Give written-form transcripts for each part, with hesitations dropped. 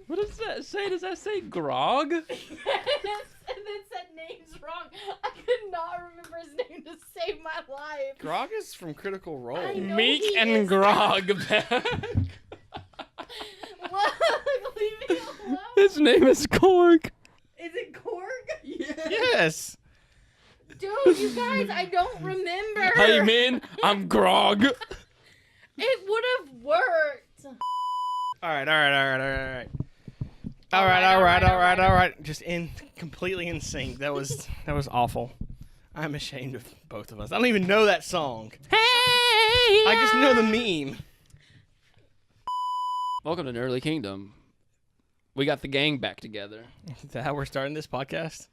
What does that say? Does that say Grog? Yes, and then said names wrong. I could not remember his name to save my life. Grog is from Critical Role. I know Meek he and is. Grog back. Look, leave me alone. His name is Korg. Is it Korg? Yes. Dude, you guys, I don't remember. Hey man, I'm Grog. It would have worked. All right. Just completely in sync. That was awful. I'm ashamed of both of us. I don't even know that song. Hey, I just know the meme. Welcome to Nerdly Kingdom. We got the gang back together. Is that how we're starting this podcast?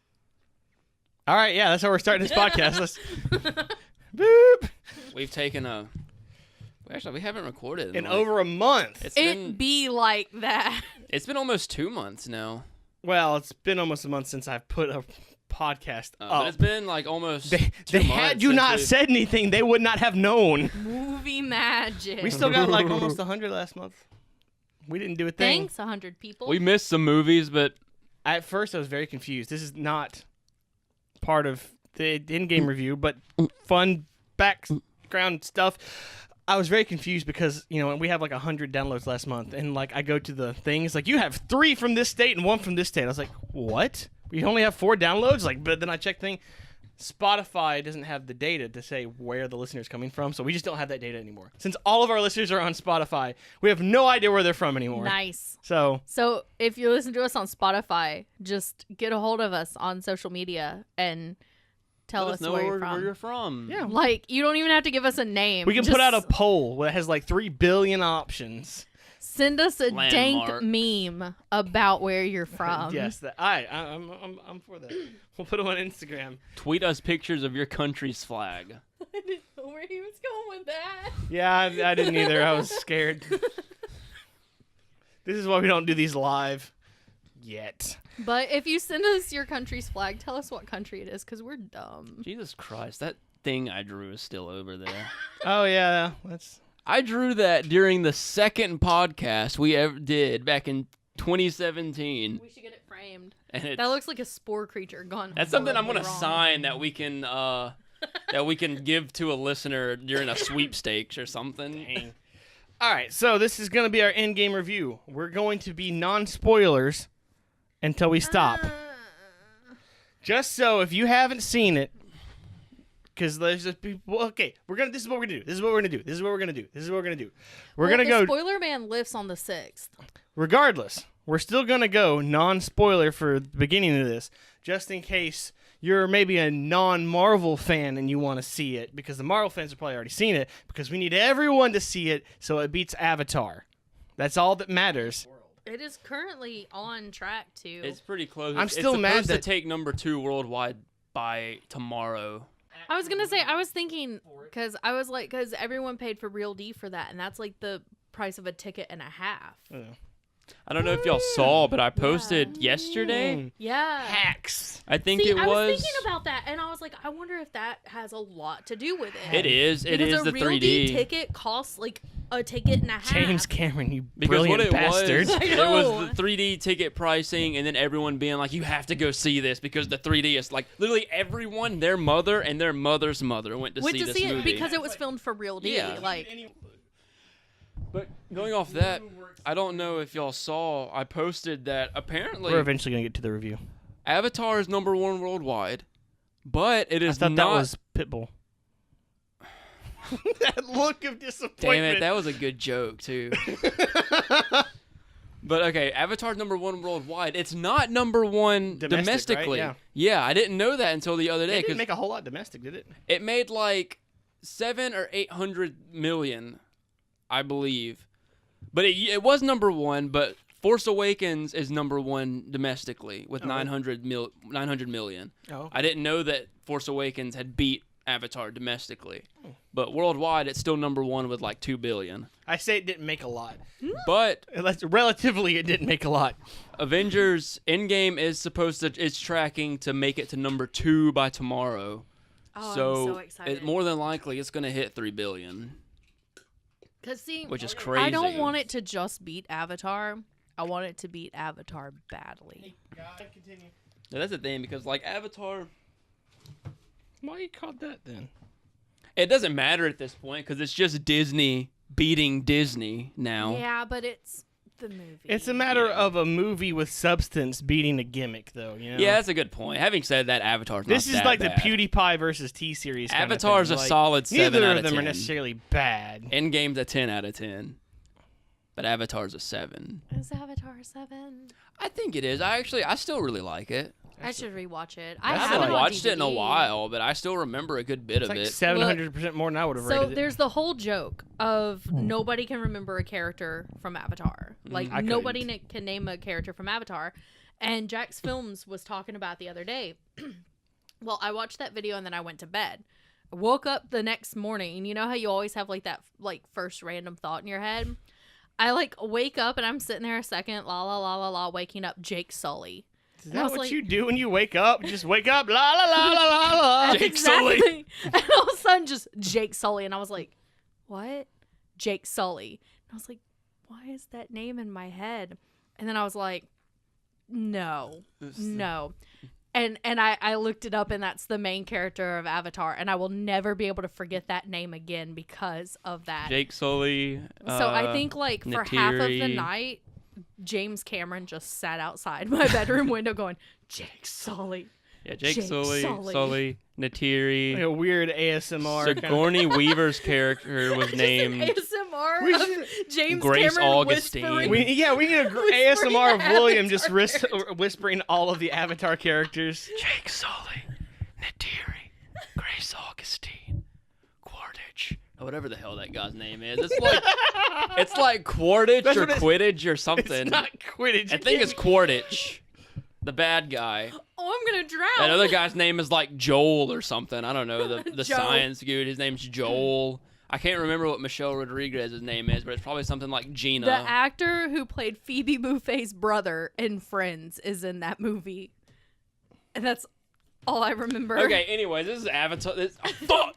All right, yeah, that's how we're starting this podcast. Let's boop. We've taken a. Actually, we haven't recorded In over a month. It be like that. It's been almost 2 months now. Well, it's been almost a month since I've put a podcast But up. it's been like almost. They 2 months had you since not we've- said anything, they would not have known. Movie magic. We still got like almost 100 last month. We didn't do a thing. Thanks, 100 people. We missed some movies, but At first, I was very confused. This is not part of the Endgame review, but fun background stuff. I was very confused because, we have like 100 downloads last month, and like I go to the thing, it's like, you have 3 from this state and 1 from this state. I was like, what? We only have 4 downloads? But then I checked thing. Spotify doesn't have the data to say where the listener's coming from, so we just don't have that data anymore. Since all of our listeners are on Spotify, we have no idea where they're from anymore. Nice. So if you listen to us on Spotify, just get a hold of us on social media and tell let us know where where you're from. yeah, Like, you don't even have to give us a name. we can Just put out a poll that has like 3 billion options. send us a Landmark. dank meme about where you're from. Yes, I'm for that. We'll put them on Instagram. Tweet us pictures of your country's flag. I didn't know where he was going with that. Yeah, I didn't either. I was scared. This is why we don't do these live yet. But if you send us your country's flag, tell us what country it is, because we're dumb. Jesus Christ, that thing I drew is still over there. Oh yeah, that's. I drew that during the second podcast we ever did back in 2017. We should get it framed. And it's, That looks like a spore creature gone. that's something I'm horribly gonna wrong. sign that we can give to a listener during a sweepstakes or something. All right, so this is going to be our Endgame review. We're going to be non-spoilers until we stop. Just so if you haven't seen it, because there's just people. Okay, this is what we're gonna do. This is what we're gonna do. This is what we're gonna do. This is what we're gonna do. We're Well, gonna go. the spoiler man lifts on the 6th. Regardless, we're still gonna go non-spoiler for the beginning of this, just in case you're maybe a non-Marvel fan and you want to see it, because the Marvel fans have probably already seen it, because we need everyone to see it so it beats Avatar. That's all that matters. It is currently on track to. It's pretty close. I'm still it's mad supposed that- to take number 2 worldwide by tomorrow. I was gonna say, I was thinking, because everyone paid for Real D for that, and that's like the price of a ticket and a half. I don't know if y'all saw, but I posted yesterday. Yeah. Hacks. I think See, it I was. was thinking about that, and I was like, I wonder if that has a lot to do with it. It is. It because is the a Real 3D. D ticket costs like a ticket and a half. James Cameron, you Because brilliant what it bastard. was, I it know. was the 3D ticket pricing, and then everyone being like, "You have to go see this because the 3D is like literally everyone, their mother and their mother's mother went to see this it movie." because it was filmed for Real D. Yeah. Like, But going off that, I don't know if y'all saw. I posted that apparently We're eventually going to get to the review. Avatar is number 1 worldwide, but it I is thought not. that was Pitbull. That look of disappointment. Damn it, that was a good joke too. But okay, Avatar's number 1 worldwide. It's not number 1 Domestic, domestically. right? Yeah, I didn't know that until the other day It didn't because make a whole lot domestic, did it? it made like 700 or 800 million, I believe. But it was number 1. But Force Awakens is number 1 domestically with 900 million. Oh. I didn't know that Force Awakens had beat Avatar domestically, but worldwide it's still number 1 with like 2 billion. I say it didn't make a lot. But Relatively, it didn't make a lot. Avengers Endgame is tracking to make it to number 2 by tomorrow. oh, I'm so so excited. more than likely it's going to hit 3 billion, Because see, which is crazy. I don't want it to just beat Avatar. I want it to beat Avatar badly. Continue. Yeah, that's the thing, because like Avatar, Why you called that then? it doesn't matter at this point because it's just Disney beating Disney now. Yeah, but it's the movie. It's a matter of a movie with substance beating a gimmick, though. You know? Yeah, that's a good point. Having said that, Avatar's not This is that like bad. the PewDiePie versus T-Series. Avatar's kind of a thing. solid 7 Neither out of of them 10. are necessarily bad. Endgame's a 10 out of 10. But Avatar's a 7. Is Avatar 7? I think it is. I still really like it. I should rewatch it. I I haven't on watched it in a DVD. while, but I still remember a good bit It's of like it. 700% more than I would have So rated it. there's the whole joke of nobody can remember a character from Avatar. Like I nobody couldn't. can name a character from Avatar. And Jack's Films was talking about the other day. Well, I watched that video and then I went to bed. I woke up the next morning, and you know how you always have like that like first random thought in your head? I like wake up and I'm sitting there a second, la la la la la, waking up Jake Sully. Is And I that was what like- you do when you wake up? You just wake up, la la la la la la. Jake Sully. And all of a sudden, just Jake Sully. And I was like, what? Jake Sully. And I was like, why is that name in my head? And then I was like, no. And I looked it up, and that's the main character of Avatar. And I will never be able to forget that name again because of that. Jake Sully. So I think, like, for half of the Neytiri. night, James Cameron just sat outside my bedroom window going, Jake Sully. Yeah, Jake Jake Sully, Sully. Neytiri. Like a weird ASMR. kind of- Sigourney Weaver's character was Just named. an ASMR We of should- James Grace Cameron Augustine. whispering. We need a Whispering ASMR of the William just Avatar whispering all of the Avatar characters. Jake Sully, Neytiri, Grace Augustine, Quaritch. Or whatever the hell that guy's name is. It's like Quaritch That's or what it's- Quidditch or something. It's not Quidditch. I think it's Quaritch. The bad guy. Oh, I'm gonna drown. That other guy's name is like Joel or something. I don't know. The Joe. science dude, his name's Joel. I can't remember what Michelle Rodriguez's name is, but it's probably something like Gina. The actor who played Phoebe Buffay's brother in Friends is in that movie, and that's all I remember. Okay, anyway, this is Avatar. Fuck!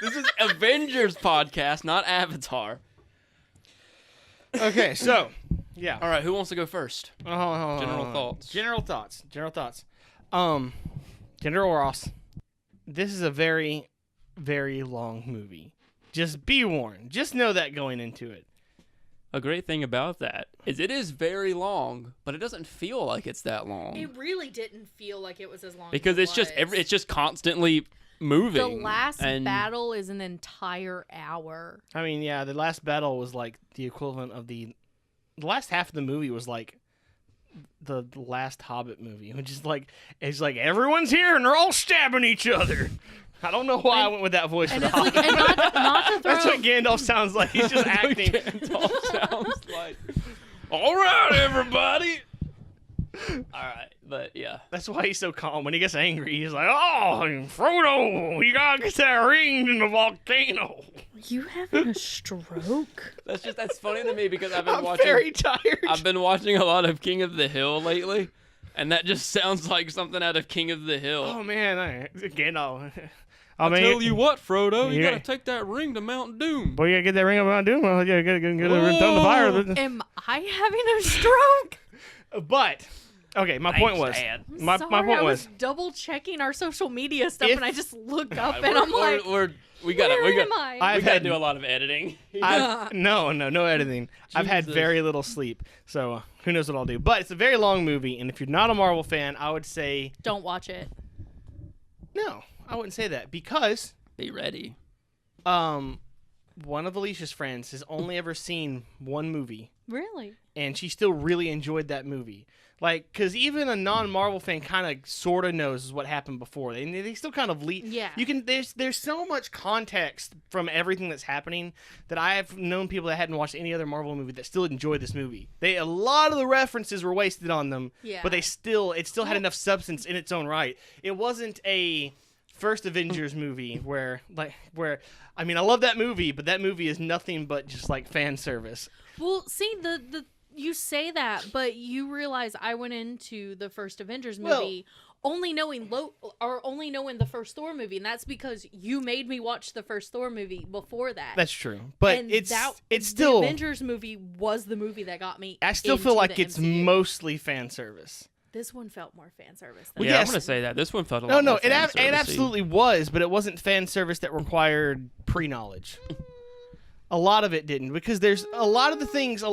This is Avengers podcast, not Avatar. Okay, so yeah. All right, who wants to go first? General General thoughts. General thoughts. General Ross. This is a very, very long movie. Just be warned. Just know that going into it. A great thing about that is it is very long, but it doesn't feel like it's that long It really didn't feel like it was as long. because as it's just constantly moving. the last and battle is an entire hour. I mean, yeah, the last battle was like the equivalent of the last half of the movie was like the last Hobbit movie, which is like it's like everyone's here and they're all stabbing each other. I don't know why I went with that voice for And the it's like, Hobbit. and not to throw. That's what Gandalf sounds like. He's just acting. Gandalf sounds like. All right, everybody. All right, but yeah. That's why he's so calm. When he gets angry, he's like, "Oh, Frodo, you gotta get that ring in the volcano." You having a stroke? That's funny to me because I've been I'm watching. very tired. I've been watching a lot of King of the Hill lately, and that just sounds like something out of King of the Hill. Oh man, Gandalf. I mean, tell you what, Frodo, you Yeah. gotta take that ring to Mount Doom. Boy, you gotta get that ring about doing. Well, yeah, get it thrown in the fire. Am I having a stroke? But okay, my point was Sad. my Sorry, point I was double checking our social media stuff, If- and I just looked up, All and right, I'm like, we gotta where am I? we I've gotta had do a lot of editing. no editing. I've had Jesus. very little sleep, so who knows what I'll do. But it's a very long movie, and if you're not a Marvel fan, I would say Don't watch it. no. I wouldn't say that because Be ready. one of Alicia's friends has only ever seen one movie, Really? and she still really enjoyed that movie. Like, because even a non-Marvel fan kind of sort of knows what happened before. They still kind of lead. Yeah. You can. There's so much context from everything that's happening that I have known people that hadn't watched any other Marvel movie that still enjoyed this movie. A lot of the references were wasted on them. Yeah. But it still had enough substance in its own right. It wasn't a first Avengers movie where I mean I love that movie, but that movie is nothing but just like fan service. Well, see, the you say that, but you realize I went into the first Avengers Well- movie only knowing the first Thor movie, and that's because you made me watch the first Thor movie before that. That's true, but And it's the still. Avengers movie was the movie that got me. I still feel into like the it's MCU. mostly fan service. This one felt more fan service. Well, Than Yeah, yes. I'm gonna say that this one felt a No, lot no, more it fan service-y. absolutely was, but it wasn't fan service that required pre-knowledge. A lot of it didn't, because there's a lot of the things,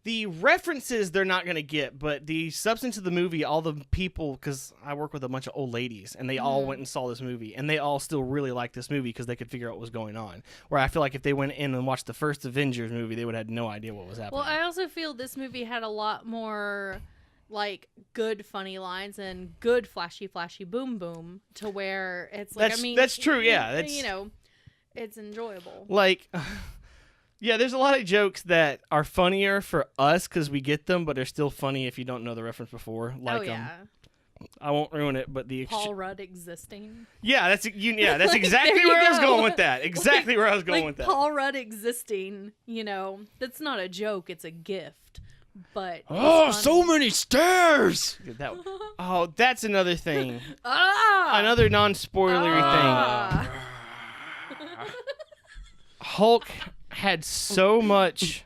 the references they're not going to get, but the substance of the movie, all the people, because I work with a bunch of old ladies, and they all went and saw this movie, and they all still really liked this movie because they could figure out what was going on. Where I feel like if they went in and watched the first Avengers movie, they would have had no idea what was happening. Well, I also feel this movie had a lot more like good funny lines and good flashy boom boom to where it's like That's true, yeah, that's- you know, it's enjoyable. Like, yeah, there's a lot of jokes that are funnier for us because we get them, but they're still funny if you don't know the reference before. Like, oh yeah, I won't ruin it, but the Paul Rudd existing. yeah, that's Like, exactly there you where I was go. going with that. Exactly where I was going Like with that. Paul Rudd existing, you know, that's not a joke; it's a gift. But Oh, it's so funny. many stairs! That's another thing. Ah! Another non-spoilery Ah! thing. Hulk had so much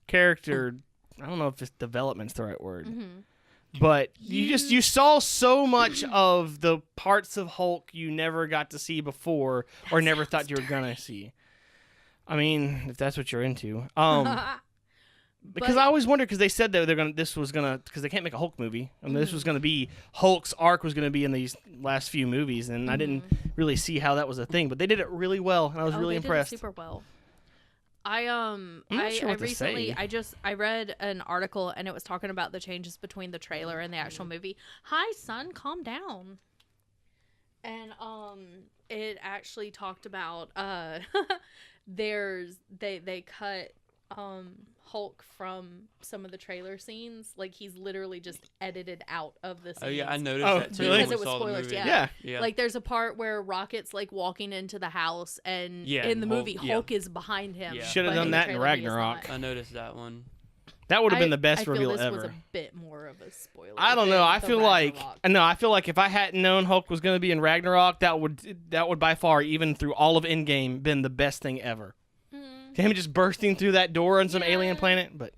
character. I don't know if this development's the right word. But you saw so much of the parts of Hulk you never got to see before or never thought you were gonna see. I mean, if that's what you're into. Because I always wondered, because they said that because they can't make a Hulk movie, and this was gonna be Hulk's arc was gonna be in these last few movies, and I didn't really see how that was a thing, but they did it really well, and I was really they did it impressed. super well. I'm not sure what to recently say. I read an article and it was talking about the changes between the trailer and the actual movie. Hi son, calm down. And it actually talked about they cut Hulk from some of the trailer scenes. Like he's literally just edited out of the scenes. Oh yeah, I noticed Oh, that too. really? when Because we it was saw the spoilers, movie. yeah. Yeah. Like there's a part where Rocket's like walking into the house and Yeah, in the Hulk- movie yeah. Hulk is behind him. Yeah. Should have but done in the that in trailer, he is Ragnarok. not. I noticed that one. That would have been the best I feel reveal this ever. was a bit more of a spoiler. I don't know. than I the feel like Ragnarok. I feel like if I hadn't known Hulk was going to be in Ragnarok, that would by far, even through all of Endgame, been the best thing ever. Him just bursting through that door on some alien planet, but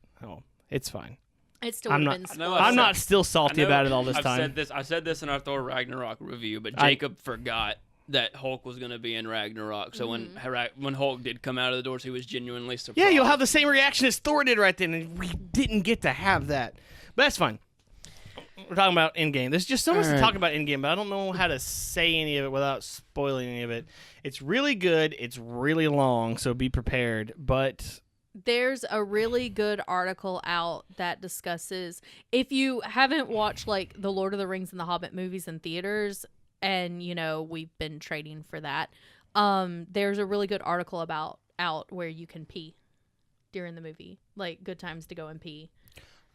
it's fine. It still I'm would not- have been I know spoilers. I'm not still salty I know about it all this I've time. I said this in our Thor Ragnarok review, but I- Jacob forgot that Hulk was going to be in Ragnarok. So Mm-hmm. when Hulk did come out of the doors, he was genuinely surprised. Yeah, you'll have the same reaction as Thor did right then, and we didn't get to have that. But that's fine. We're talking about Endgame. There's just so much to Alright. talk about Endgame, but I don't know how to say any of it without spoiling any of it. It's really good. It's really long, so be prepared. But There's a really good article out that discusses, if you haven't watched like the Lord of the Rings and the Hobbit movies in theaters, and you know we've been trading for that, there's a really good article out where you can pee during the movie, like good times to go and pee.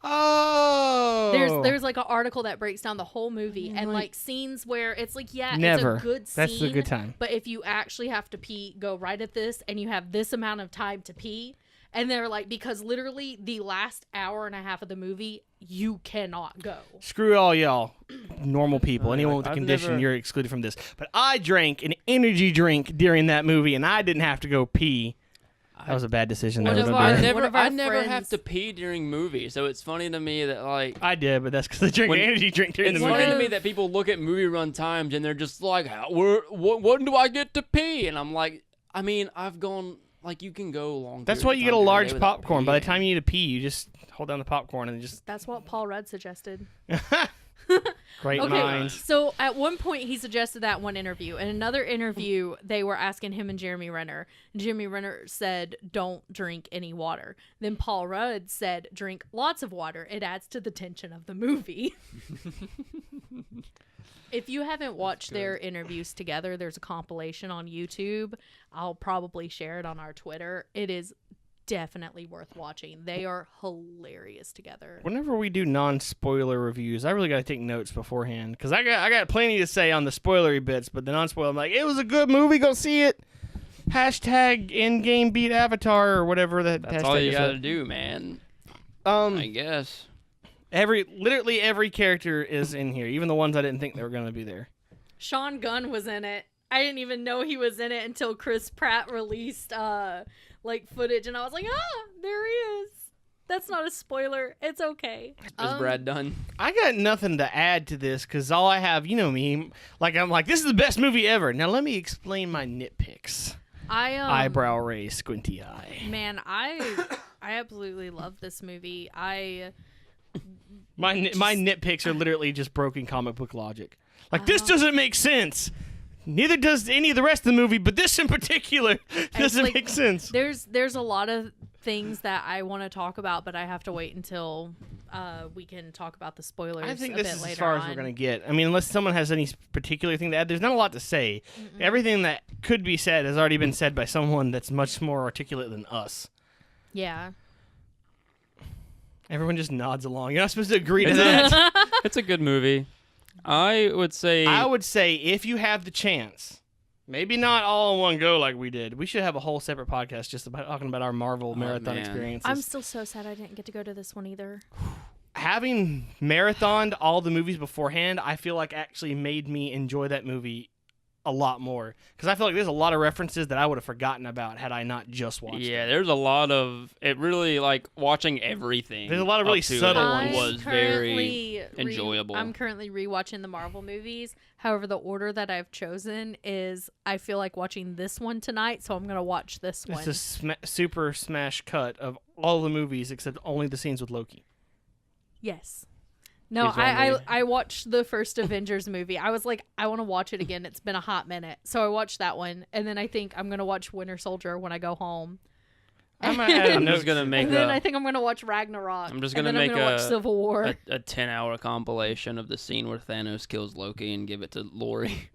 There's like an article that breaks down the whole movie and like scenes where it's like, yeah, Never. it's a good scene. That's a good time. But if you actually have to pee, go right at this, and you have this amount of time to pee. And they're like, because literally the last hour and a half of the movie, you cannot go. Screw all y'all, normal people. Oh, Anyone yeah, with a I've condition, never- you're excluded from this. But I drank an energy drink during that movie, and I didn't have to go pee. That was a bad decision. One That of was our- a bad- one of our I never have friends- to pee during movies, so it's funny to me that like I did, but that's because I drank When- an energy drink during it's the funny movie. to me that people look at movie run times and they're just like, when do I get to pee? And I'm like, I mean, I've gone like you can go long. That's periods why of you get a time during the large day without popcorn. By the peeing. time you need to pee, you just hold down the popcorn and just That's what Paul Rudd suggested. great Okay, minds. so at one point he suggested that one interview. In another interview, they were asking him and Jeremy Renner. And Jeremy Renner said, "Don't drink any water." Then Paul Rudd said, "Drink lots of water. It adds to the tension of the movie." If you haven't watched their interviews together, there's a compilation on YouTube. I'll probably share it on our Twitter. It is definitely worth watching. They are hilarious together. Whenever we do non-spoiler reviews, I really got to take notes beforehand because I got plenty to say on the spoilery bits, but the non-spoiler, I'm like, it was a good movie. Go see it. Hashtag Endgame beat Avatar or whatever that That's hashtag all you is. gotta do, man. I guess. Literally every character is in here, even the ones I didn't think they were going to be there. Sean Gunn was in it. I didn't even know he was in it until Chris Pratt released footage, and I was like, there he is. That's not a spoiler. It's okay. Is Brad done? I got nothing to add to this because all I have, you know me, I'm like, this is the best movie ever. Now let me explain my nitpicks. Eyebrow raise, squinty eye. Man, I absolutely love this movie. My nitpicks are literally just broken comic book logic. Like, this doesn't make sense. Neither does any of the rest of the movie, but this in particular doesn't make sense. There's a lot of things that I want to talk about, but I have to wait until we can talk about the spoilers. I think a this bit is later as far on. as we're going to get. I mean, unless someone has any particular thing to add, there's not a lot to say. Mm-mm. Everything that could be said has already been said by someone that's much more articulate than us. Yeah. Everyone just nods along. You're not supposed to agree to that. It's a good movie. I would say if you have the chance, maybe not all in one go like we did. We should have a whole separate podcast just about talking about our Marvel marathon experiences. I'm still so sad I didn't get to go to this one either. Having marathoned all the movies beforehand, I feel like actually made me enjoy that movie a lot more because I feel like there's a lot of references that I would have forgotten about had I not just watched Yeah, them. there's a lot of it. Really, like watching everything. There's a lot of really subtle ones. Was very enjoyable. I'm currently rewatching the Marvel movies. However, the order that I've chosen is I feel like watching this one tonight, so I'm gonna watch this one. It's a super smash cut of all the movies except only the scenes with Loki. Yes. No, I watched the first Avengers movie. I was like, I want to watch it again. It's been a hot minute. So I watched that one. And then I think I'm going to watch Winter Soldier when I go home. I'm just going to make and then I think I'm going to watch Ragnarok. I'm just going to make watch Civil War. a 10-hour compilation of the scene where Thanos kills Loki and give it to Lori.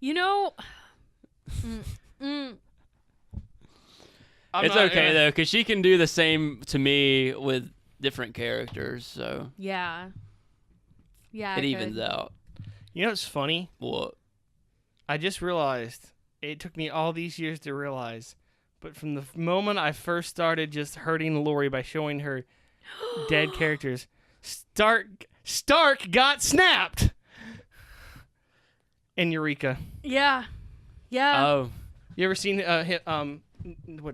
You know... It's okay, though, because she can do the same to me with different characters, so yeah, it evens out. You know what's funny? What? I just realized it took me all these years to realize, but from the moment I first started just hurting Lori by showing her dead characters, Stark got snapped in Eureka. Yeah. Oh, you ever seen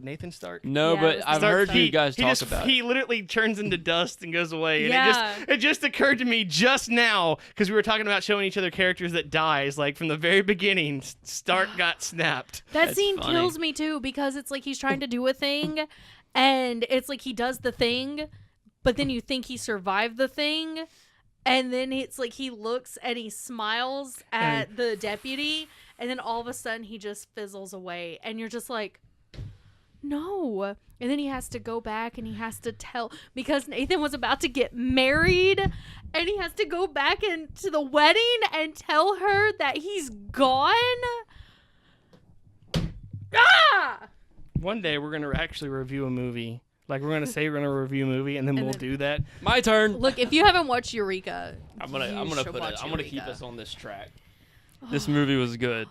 Nathan Stark? No, yeah, but I've heard you guys talk about it. He literally turns into dust and goes away. Yeah. And it just occurred to me just now, because we were talking about showing each other characters that dies. Like, from the very beginning, Stark got snapped. That scene kills me, too, because it's like he's trying to do a thing, and it's like he does the thing, but then you think he survived the thing, and then it's like he looks and he smiles at the deputy, and then all of a sudden he just fizzles away, and you're just like... No. And then he has to go back and he has to tell, because Nathan was about to get married, and he has to go back into the wedding and tell her that he's gone. Ah! One day we're going to actually review a movie. Like, we're going to say we're going to review a movie, and then we'll do that. My turn. Look, if you haven't watched Eureka, I'm gonna keep us on this track. This Oh, movie was good.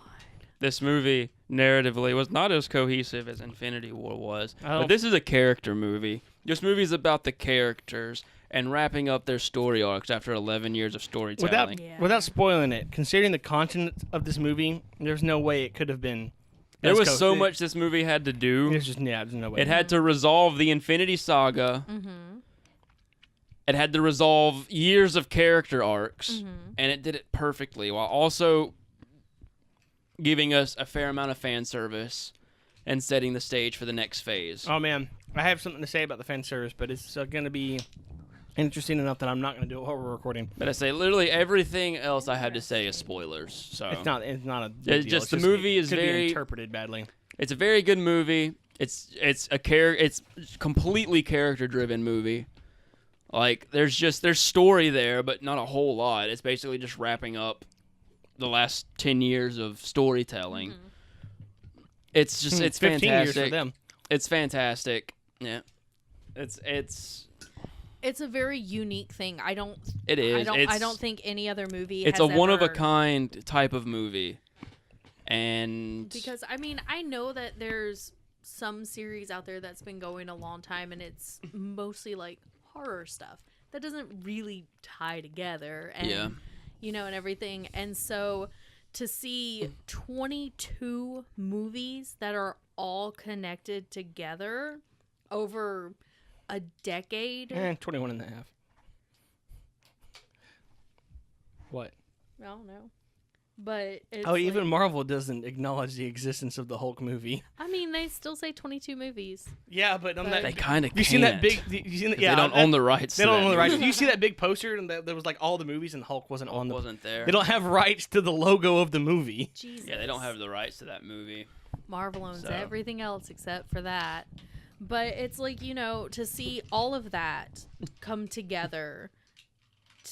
This movie, narratively, was not as cohesive as Infinity War was. But this is a character movie. This movie is about the characters and wrapping up their story arcs after 11 years of storytelling. Without spoiling it, considering the content of this movie, there's no way it could have been. There was so much this movie had to do. There's no way. It had to resolve the Infinity Saga. Mm-hmm. It had to resolve years of character arcs. Mm-hmm. And it did it perfectly while also giving us a fair amount of fan service and setting the stage for the next phase. Oh, man. I have something to say about the fan service, but it's going to be interesting enough that I'm not going to do it while we're recording. But I say literally everything else I have to say is spoilers. So it's not a big it's deal. just the movie is could very be interpreted badly. It's a very good movie. It's completely character driven movie. Like there's story there, but not a whole lot. It's basically just wrapping up the last 10 years of storytelling. Mm-hmm. It's just it's 15 fantastic. years for them. It's fantastic. Yeah. It's a very unique thing. It is. I don't think any other movie it's has a one of a kind type of movie. And because I know that there's some series out there that's been going a long time and it's mostly like horror stuff. that doesn't really tie together. And, Yeah. you know, and everything. And so to see 22 movies that are all connected together over a decade. 21 and a half. What? I don't know. But it's even Marvel doesn't acknowledge the existence of the Hulk movie. I mean, they still say 22 movies. Yeah, but They kind of can't. You seen that big? You seen that? Yeah, they don't own the rights. They to don't that own the rights. movie. You see that big poster, and there was like all the movies, and Hulk wasn't on the. Wasn't there. They don't have rights to the logo of the movie. Jesus. Yeah, they don't have the rights to that movie. Marvel owns So. everything else except for that. But it's like, you know, to see all of that come together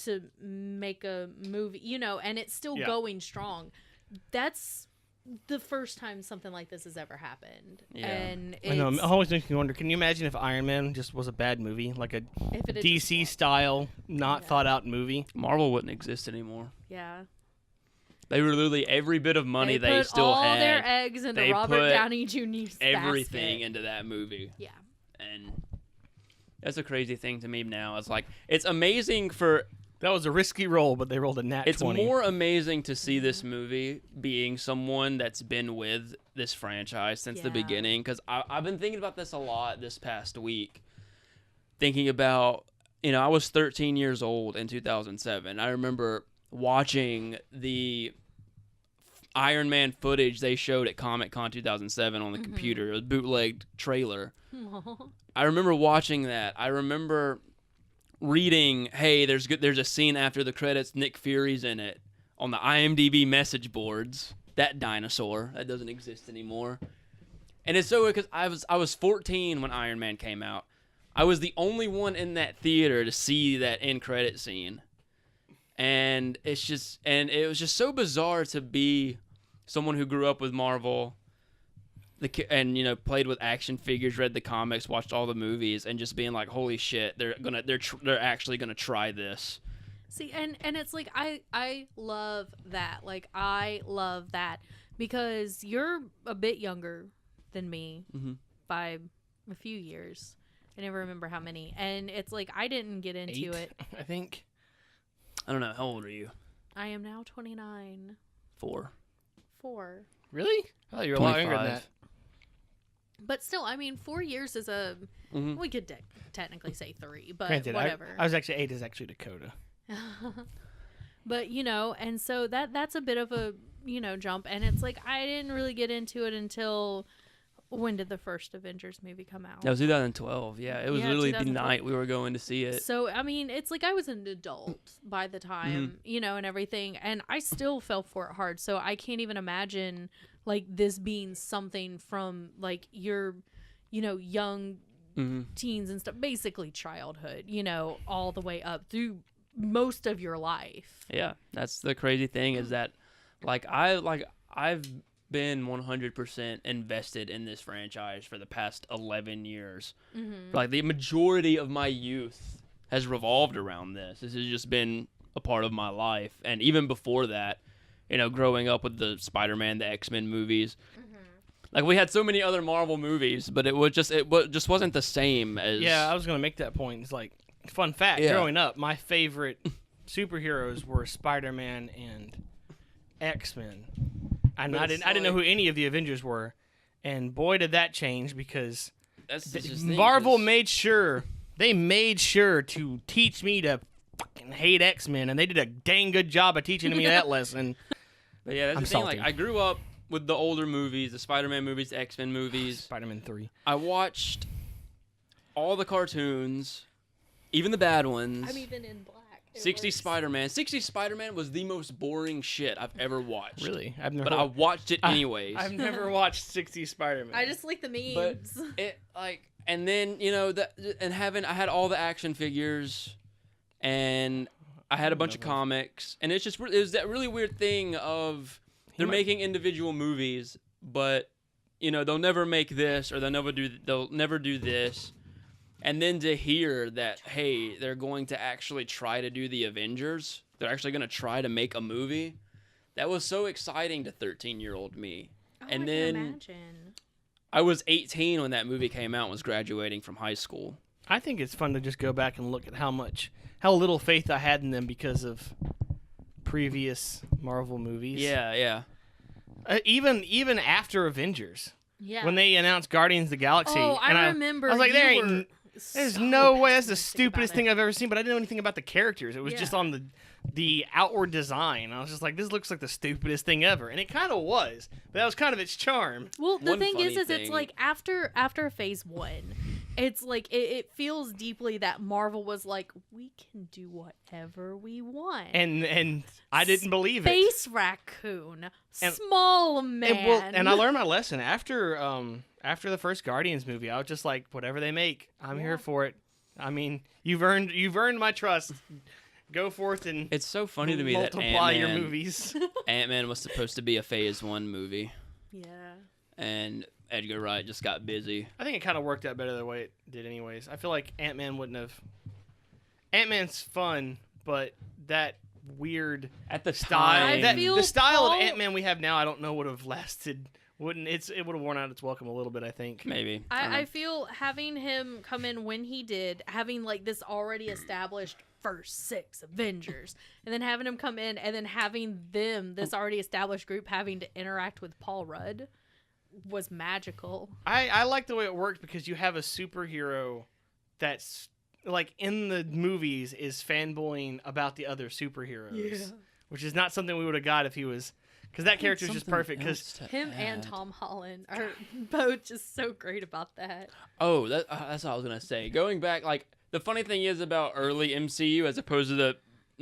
to make a movie, you know, and it's still going strong. That's the first time something like this has ever happened. Yeah. And I know. it's, I'm always making me wonder. Can you imagine if Iron Man just was a bad movie, like a if it had DC style, not thought out movie? Marvel wouldn't exist anymore. yeah. They were literally every bit of money they put still all had. their eggs into they Robert put Downey Jr.'s everything basket. into that movie. Yeah. And that's a crazy thing to me now. It's like, it's amazing for... That was a risky roll, but they rolled a nat 20. It's more amazing to see this movie being someone that's been with this franchise since the Yeah. beginning. Because I've been thinking about this a lot this past week. Thinking about, you know, I was 13 years old in 2007. I remember watching the Iron Man footage they showed at Comic-Con 2007 on the computer. It was a bootlegged trailer. I remember watching that. I remember reading, hey, there's a scene after the credits, Nick Fury's in it, on the IMDb message boards. That dinosaur that doesn't exist anymore. And it's so weird because I was 14 when Iron Man came out. I was the only one in that theater to see that end credit scene. And it was just so bizarre to be someone who grew up with Marvel, and you know, played with action figures, read the comics, watched all the movies, and just being like, holy shit, they're actually gonna try this. See, and it's like I love that. Like, I love that because you're a bit younger than me by a few years. I never remember how many. And it's like I didn't get into 8, it. I think. I don't know, how old are you? I am now 29. 4. Really? Oh, you're a lot younger than 25. that. But still, I mean, 4 years is a... We could technically say 3, but Granted, whatever. I was actually 8 is actually Dakota. But, you know, and so that's a bit of a, you know, jump. And it's like I didn't really get into it until... When did the first Avengers movie come out? That was 2012. Yeah, it was Yeah, literally the 2012. night we were going to see it. So, I mean, it's like I was an adult by the time, you know, and everything. And I still fell for it hard. So I can't even imagine, like, this being something from, like, your, you know, young teens and stuff. Basically childhood, you know, all the way up through most of your life. Yeah, that's the crazy thing is that, I've been 100% invested in this franchise for the past 11 years. Like, the majority of my youth has revolved around this. This has just been a part of my life. And even before that, you know, growing up with the Spider-Man, the X-Men movies, like, we had so many other Marvel movies, but it just wasn't the same as... Yeah, I was going to make that point. It's like, fun fact, growing up, my favorite superheroes were Spider-Man and X-Men. And I didn't know who any of the Avengers were. And boy, did that change because Marvel made sure to teach me to fucking hate X-Men, and they did a dang good job of teaching me that lesson. But yeah, that's I'm the thing. salty. Like, I grew up with the older movies, the Spider-Man movies, the X-Men movies. Spider-Man 3. I watched all the cartoons, even the bad ones. I'm even in black. 60 Spider-Man. 60 Spider-Man was the most boring shit I've ever watched. Really? I've never. But I watched it anyways. I've never watched 60 Spider-Man. I just like the But memes. it, like, and then, you know, I had all the action figures, and I had a bunch of comics, and it was that really weird thing of they're making individual movies, but, you know, they'll never make this, or they'll never do this. And then to hear that, hey, they're going to actually try to do the Avengers, they're actually going to try to make a movie, that was so exciting to 13-year-old me. I and can then imagine. I was 18 when that movie came out and was graduating from high school. I think it's fun to just go back and look at how little faith I had in them because of previous Marvel movies. Yeah. Even after Avengers, Yeah. when they announced Guardians of the Galaxy, Oh, and I remember. I was like, you there's were no so way. That's the pessimistic about stupidest it. thing I've ever seen. But I didn't know anything about the characters. It was just Yeah. on the outward design. I was just like, this looks like the stupidest thing ever, and it kind of was. But that was kind of its charm. Well, the One thing funny is it's thing- like after phase 1, it's like it feels deeply that Marvel was like, we can do whatever we want. And I didn't believe it. Space raccoon, And- small man. And I learned my lesson after the first Guardians movie. I was just like, whatever they make, I'm Yeah. here for it. I mean, you've earned my trust. Go forth and It's so funny to me that multiply your Ant-Man, movies. Ant-Man was supposed to be a Phase 1 movie, Yeah. and Edgar Wright just got busy. I think it kind of worked out better the way it did, anyways. I feel like Ant-Man wouldn't have. Ant-Man's fun, but that weird At the style, I time, feel the style Paul- of Ant-Man we have now, I don't know would have lasted. It would have worn out its welcome a little bit, I think. maybe. I feel having him come in when he did, having like this already established first 6 Avengers, and then having him come in and then having them, this already established group, having to interact with Paul Rudd was magical. I like the way it worked because you have a superhero that's like in the movies is fanboying about the other superheroes, which is not something we would have got if he was, because that character is just perfect. Because Him and Tom Holland are both just so great about that. Oh, that's what I was gonna say. Going back, like the funny thing is about early MCU as opposed to the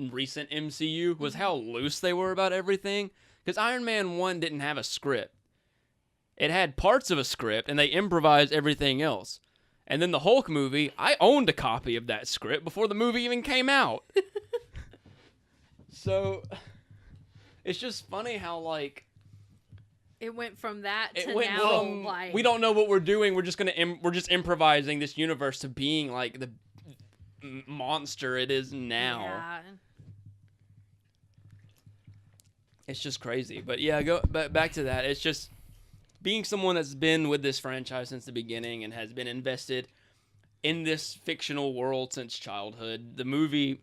recent MCU was how loose they were about everything. Because Iron Man 1 didn't have a script. It had parts of a script, and they improvised everything else. And then the Hulk movie, I owned a copy of that script before the movie even came out. So it's just funny how like It went from that it to went now, from like we don't know what we're doing. We're just we're just improvising this universe to being like the monster it is now. Yeah. It's just crazy. But yeah, back to that. It's just being someone that's been with this franchise since the beginning and has been invested in this fictional world since childhood. The movie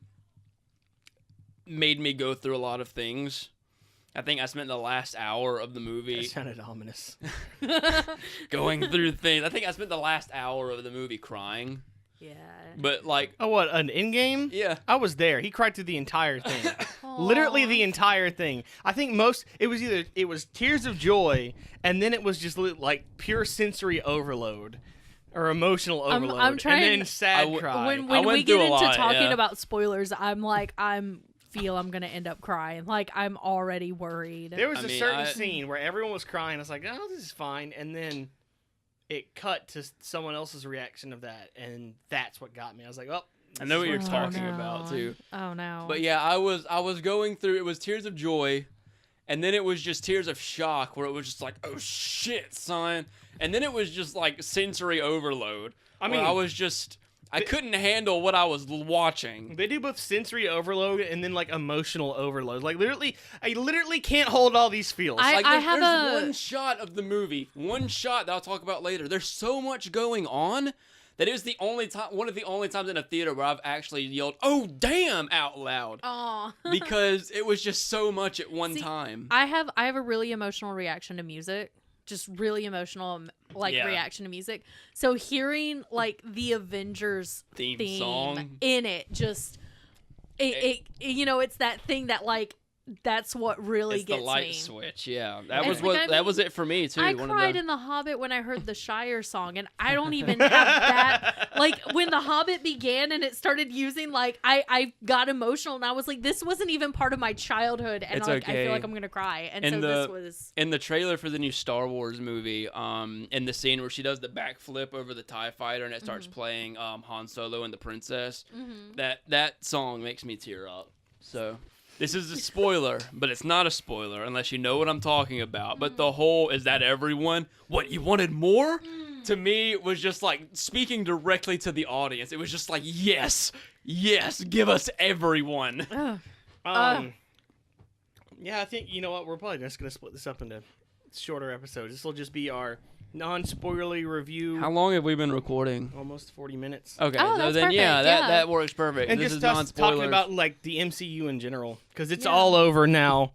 made me go through a lot of things. I think I spent the last hour of the movie that sounded ominous. going through things. I think I spent the last hour of the movie crying. Yeah. But like, Oh, what, an Endgame? yeah. I was there. He cried through the entire thing. Literally the entire thing. I think it was tears of joy, and then it was just like pure sensory overload or emotional overload, I'm trying- and then sad I cry. When went we through get a into lot, talking yeah. about spoilers, I'm gonna end up crying. Like I'm already worried. There was I a mean, certain scene where everyone was crying. I was like, oh, this is fine. And then it cut to someone else's reaction of that, and that's what got me. I was like, oh, I know what you're this is talking toxic. about too. Oh no. But yeah, I was going through. It was tears of joy, and then it was just tears of shock, where it was just like, "Oh shit, son!" And then it was just like sensory overload. I where mean, I couldn't handle what I was watching. They do both sensory overload and then like emotional overload. Like I literally can't hold all these feels. I- Like have there's a- one shot of the movie, one shot that I'll talk about later. There's so much going on that it was the only time, one of the only times in a theater where I've actually yelled, "Oh damn!" out loud. Aw. Because it was just so much at one See, time. I have a really emotional reaction to music. Just really emotional Yeah. reaction to music. So hearing like the Avengers Theme theme song. in it just it it's that thing that like that's what really It's the gets light me. switch, yeah. That And, was like, I that mean, was it for me too. I One cried of the, in The Hobbit when I heard the Shire song, and I don't even have that. Like, when The Hobbit began and it started using, like, I got emotional, and I was like, this wasn't even part of my childhood, and It's like, I okay. feel like I'm going to cry. And In so the- this was... in the trailer for the new Star Wars movie, in the scene where she does the backflip over the TIE fighter and it starts playing Han Solo and the Princess, that song makes me tear up. So this is a spoiler, but it's not a spoiler unless you know what I'm talking about. But the whole, is that everyone? What, you wanted more? To me, it was just like speaking directly to the audience. It was just like, yes, give us everyone. Yeah, I think, you know what, we're probably just going to split this up into shorter episodes. This will just be our non-spoilery review. How long have we been recording? Almost 40 minutes. Okay, Oh, so that's then yeah, perfect, yeah. that works perfect. And this just is us non-spoilers. talking about like the MCU in general, because it's Yeah. all over now.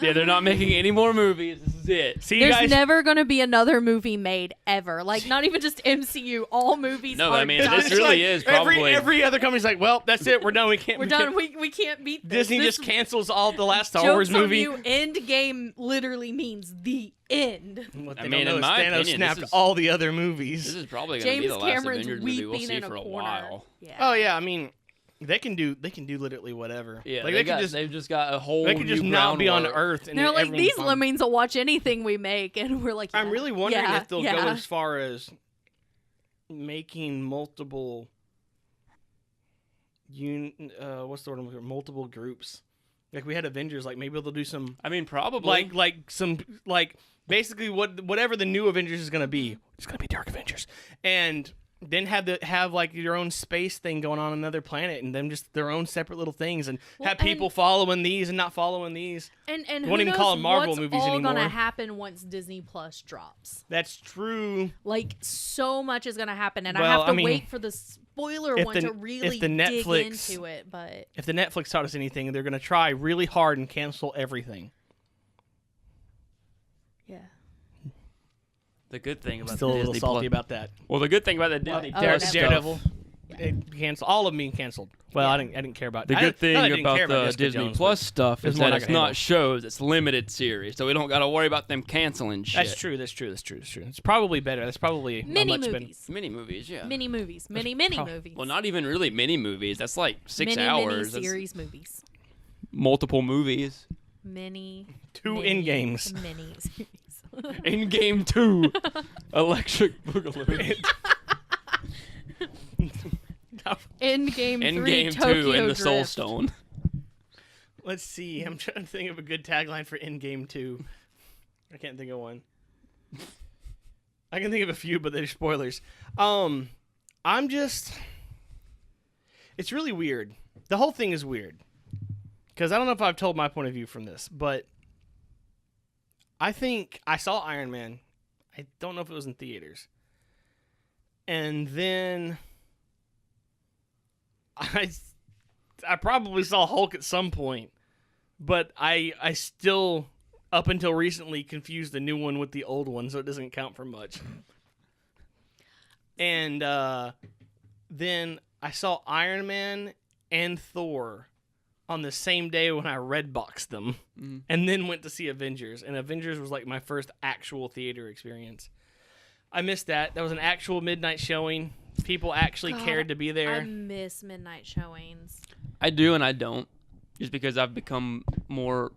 Yeah, they're not making any more movies. This is it. See, you There's guys. never going to be another movie made ever. Like, not even just MCU. All movies No, are I mean, done. this really is probably. Every other company's like, well, that's it. We're done. We can't. We're done. We can't beat this. Disney This just cancels all the last Star Wars joke's on movie. you, Endgame literally means the end. What I they mean, don't know in is my Thanos opinion, snapped this is- all the other movies. This is probably going to be James the last Cameron's Avengers movie we'll weeping see in a for a corner. while. Yeah. Oh yeah, I mean, they can do literally whatever. Yeah, like they've just got a whole. they could just new not be on groundwork. Earth. And They're like, everyone's these fine. lemmings will watch anything we make, and we're like, I'm yeah, really wondering yeah, if they'll yeah. go as far as making multiple. What's the word I'm looking for? Multiple groups. Like we had Avengers. Like maybe they'll do some. I mean, probably. Like basically whatever the new Avengers is gonna be. It's gonna be Dark Avengers, and then have like your own space thing going on another planet, and them just their own separate little things, and Well, have people following these and not following these. And Won't who even knows call them Marvel what's movies all anymore. gonna happen once Disney Plus drops? That's true. Like so much is gonna happen, and I Well, have to I mean, wait for the spoiler if one the- to if really the dig Netflix- into it. But If the Netflix taught us anything, they're gonna try really hard and cancel everything. yeah, the good thing about Still the a little Disney salty Plus. about that. Well, the good thing about the Disney oh, Plus Netflix. stuff. Daredevil. Yeah. It canceled all of them being canceled. Well, Yeah. I didn't care about The I good didn't- thing not that I didn't care about the Jessica Disney Jones, Plus but stuff it's is more that than I it's can not handle. shows; it's limited series, so we don't got to worry about them canceling shit. That's true. That's true. It's probably better. That's probably a mini much better. movies, Mini movies, yeah. mini movies, mini movies. Well, not even really mini movies. That's like 6 hours. That's series movies, multiple movies. mini 2 mini, Endgames. mini series. Endgame 2, Electric Boogaloo. Endgame 3, Endgame 2 Tokyo and the Drift. Soul Stone. Let's see. I'm trying to think of a good tagline for Endgame 2. I can't think of one. I can think of a few, but they're spoilers. I'm just. It's really weird. The whole thing is weird. Because I don't know if I've told my point of view from this, but I think I saw Iron Man. I don't know if it was in theaters. And then I probably saw Hulk at some point, but I still, up until recently, confused the new one with the old one, so it doesn't count for much. And then I saw Iron Man and Thor on the same day when I redboxed them, and then went to see Avengers. And Avengers was like my first actual theater experience. I missed that. That was an actual midnight showing. People actually God, cared to be there. I miss midnight showings. I do and I don't. Just because I've become more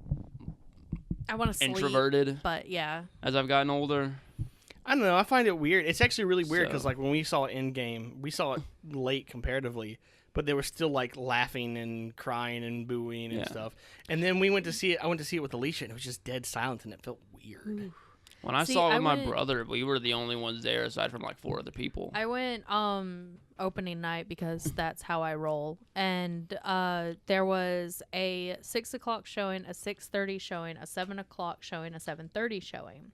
I want to sleep, introverted but yeah. as I've gotten older. I don't know. I find it weird. It's actually really weird because, So- like, when we saw Endgame, we saw it late comparatively, but they were still like laughing and crying and booing and Yeah. stuff. And then we went to see it. I went to see it with Alicia, and it was just dead silent, and it felt weird. When I See, saw it I with my went- brother, we were the only ones there aside from like 4 other people. I went opening night because that's how I roll. And there was a 6 o'clock showing, a 6:30 showing, a 7 o'clock showing, a 7:30 showing.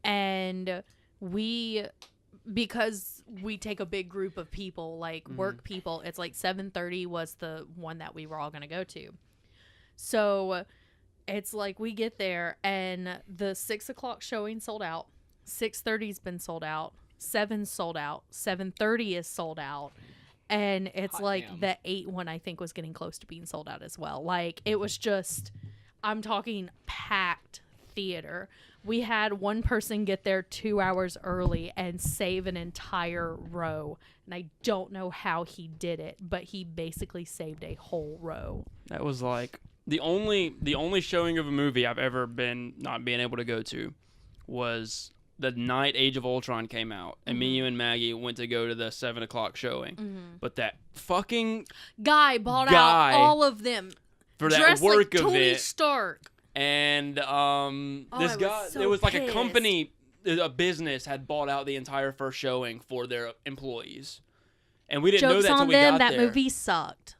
And because we take a big group of people, like work people, it's like 7:30 was the one that we were all going to go to. So it's like we get there and the 6 o'clock showing sold out. 6:30's been sold out. 7's sold out. 7:30 is sold out. And it's Hot like damn. the 8 one I think was getting close to being sold out as well. Like it was just, I'm talking packed theater. We had one person get there 2 hours early and save an entire row. And I don't know how he did it, but he basically saved a whole row. That was like the only showing of a movie I've ever been not being able to go to was the night Age of Ultron came out, and me, you, and Maggie went to go to the 7 o'clock showing. But that fucking Guy bought Guy. out all of them. for that dressed work like Tony event, Stark. and this I was guy, so it was like a pissed. company, a business had bought out the entire first showing for their employees, and we didn't know Jokes that till on we them. got That there. movie sucked.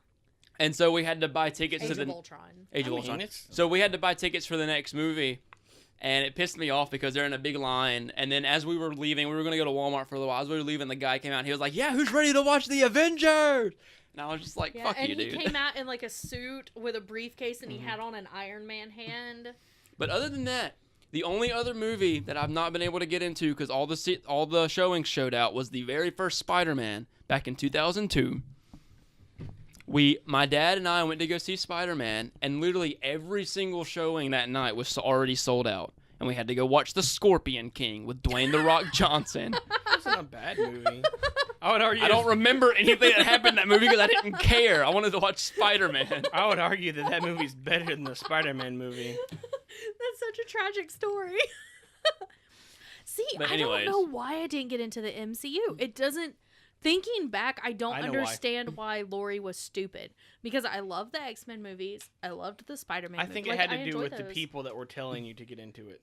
And so we had to buy tickets Age to of the Ultron. Age of I mean, Ultron. it's- So we had to buy tickets for the next movie, And it pissed me off because they're in a big line. And then as we were leaving, we were going to go to Walmart for a little while. As we were leaving, the guy came out and he was like, yeah, who's ready to watch The Avengers? And I was just like, fuck you, dude. And he came out in like a suit with a briefcase and he had on an Iron Man hand. But other than that, the only other movie that I've not been able to get into because all the showings showed out was the very first Spider-Man back in 2002. My dad and I went to go see Spider-Man, and literally every single showing that night was already sold out. And we had to go watch The Scorpion King with Dwayne "The Rock" Johnson. That's not a bad movie. I would argue. I don't remember anything that happened in that movie because I didn't care. I wanted to watch Spider-Man. I would argue that movie's better than the Spider-Man movie. That's such a tragic story. See, But I anyways. don't know why I didn't get into the MCU. It doesn't. Thinking back, I don't I know understand why Lori was stupid. Because I love the X-Men movies. I loved the Spider-Man I movies. think it had to do with the people that were telling you to get into it.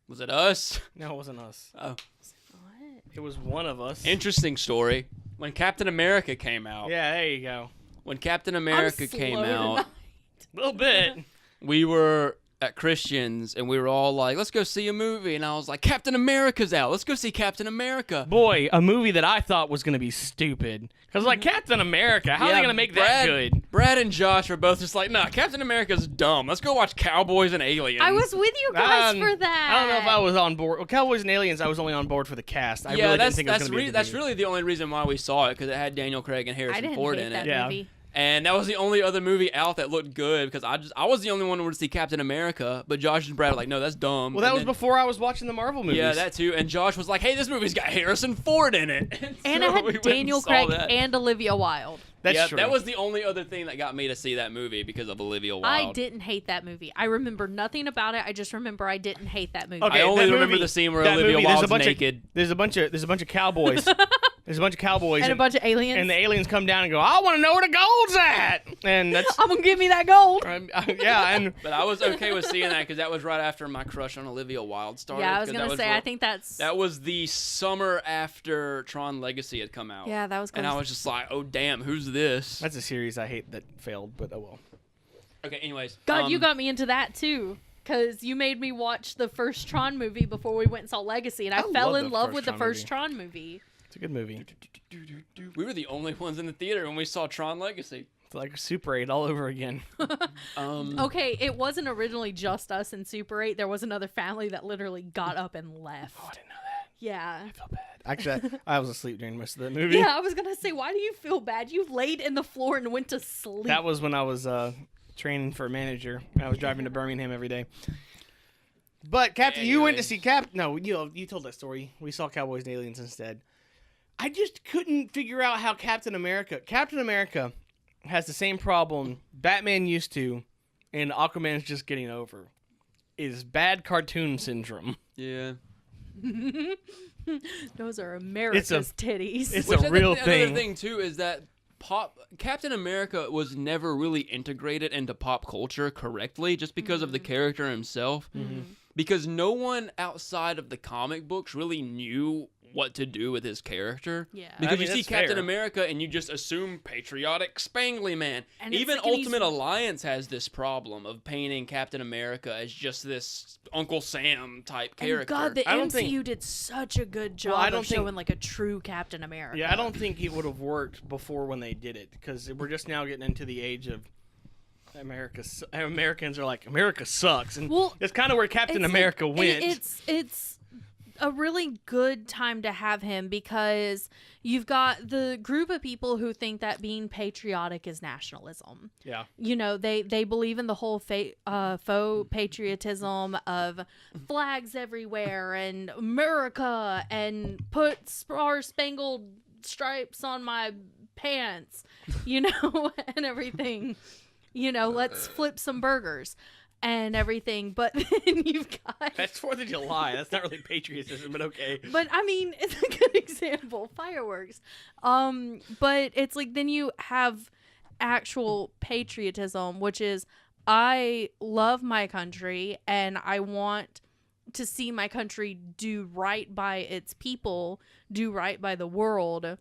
Was it us? No, it wasn't us. Oh, What? It was one of us. interesting story. When Captain America came out. Yeah, there you go. When Captain I'm America slow came tonight. out, A little bit. we were at Christian's and we were all like, let's go see a movie. And I was like, Captain America's out. Let's go see Captain America. Boy, a movie that I thought was going to be stupid. Because, like, Captain America, how are they going to make that good? Brad and Josh were both just like, nah, Captain America's dumb. Let's go watch Cowboys and Aliens. I was with you guys for that. I don't know if I was on board. Well, Cowboys and Aliens, I was only on board for the cast. I really didn't think it was going to be a good that's movie. really the only reason why we saw it, because it had Daniel Craig and I Harrison didn't Ford hate in that it. Yeah. movie. And that was the only other movie out that looked good, because I was the only one who wanted to see Captain America, but Josh and Brad were like, no, that's dumb. Well, that And was then- before I was watching the Marvel movies. Yeah, that too. And Josh was like, hey, this movie's got Harrison Ford in it. And so it had we went Daniel and saw Craig that. and Olivia Wilde. That's yeah, true. that was the only other thing that got me to see that movie because of Olivia Wilde. I didn't hate that movie. I remember nothing about it. I just remember I didn't hate that movie. Okay, I only that remember movie- the scene where that Olivia movie, Wilde's naked. There's a bunch of cowboys. There's a bunch of cowboys And a bunch of aliens. and the aliens come down and go, I want to know where the gold's at. And that's I'm gonna give me that gold. yeah, and But I was okay with seeing that because that was right after my crush on Olivia Wilde started. Yeah, I was 'cause gonna that say. right- I think that's. that was the summer after Tron Legacy had come out. Yeah, that was. And I was just like, oh damn, who's this? that's a series I hate that failed, but oh well. Okay, anyways. God, you got me into that too. Because you made me watch the first Tron movie before we went and saw Legacy, and I fell love in the love first with the Tron first movie. Tron movie. It's a good movie. We were the only ones in the theater when we saw Tron Legacy. It's like Super 8 all over again. Okay, it wasn't originally just us in Super 8. There was another family that literally got up and left. Oh, I didn't know that. Yeah. I feel bad. Actually, I was asleep during most of that movie. Yeah, I was going to say, why do you feel bad? You laid in the floor and went to sleep. That was when I was training for a manager. I was driving to Birmingham every day. But Captain, you went to see No, you told that story. We saw Cowboys and Aliens instead. I just couldn't figure out how Captain America has the same problem Batman used to, and Aquaman's just getting over. Is bad cartoon syndrome. Yeah. Those are America's titties. It's Which a real Another thing. thing too is that Captain America was never really integrated into pop culture correctly, just because of the character himself. Because no one outside of the comic books really knew what to do with his character. Yeah. Because I mean, you see that's Captain fair. America and you just assume patriotic Spangly Man. And it's Even like, and he's- Ultimate Alliance has this problem of painting Captain America as just this Uncle Sam type And character. God, the I don't MCU think- did such a good job I don't of think- showing like a true Captain America. Yeah, I don't think it would have worked before when they did it, because we're just now getting into the age of Americans are like, America sucks, and Well, it's kind of where Captain It's America like- went. It's a really good time to have him because you've got the group of people who think that being patriotic is nationalism. Yeah. You know, they believe in the whole faux patriotism of flags everywhere and America and put star-spangled stripes on my pants, you know, and everything. You know, let's flip some burgers and everything. But then you've got... That's 4th of July. That's not really patriotism, but okay. But I mean, it's a good example. Fireworks. But it's like then you have actual patriotism, which is I love my country and I want to see my country do right by its people, do right by the world.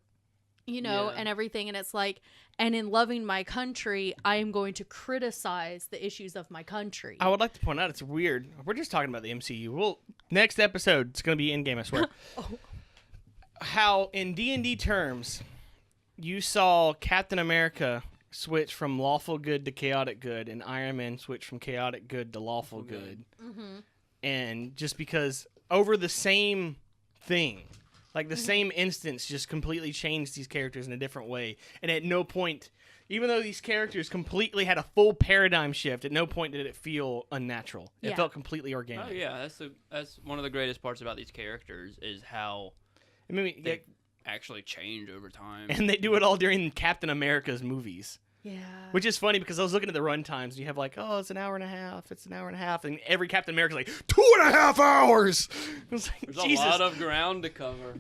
you know, and everything. And it's like, and in loving my country, I am going to criticize the issues of my country. I would like to point out, it's weird. We're just talking about the MCU. Well, next episode, it's going to be Endgame, I swear. How, in D&D terms, you saw Captain America switch from lawful good to chaotic good, and Iron Man switch from chaotic good to lawful good. Mm-hmm. And just because over the same thing, like the same instance, just completely changed these characters in a different way. And at no point, even though these characters completely had a full paradigm shift, at no point did it feel unnatural. It felt completely organic. Oh yeah, that's one of the greatest parts about these characters is how they actually change over time. And they do it all during Captain America's movies. Yeah. Which is funny because I was looking at the run times. And you have like, oh, it's an hour and a half. It's an hour and a half. And every Captain America's like, 2.5 hours. It's like, There's Jesus. a lot of ground to cover.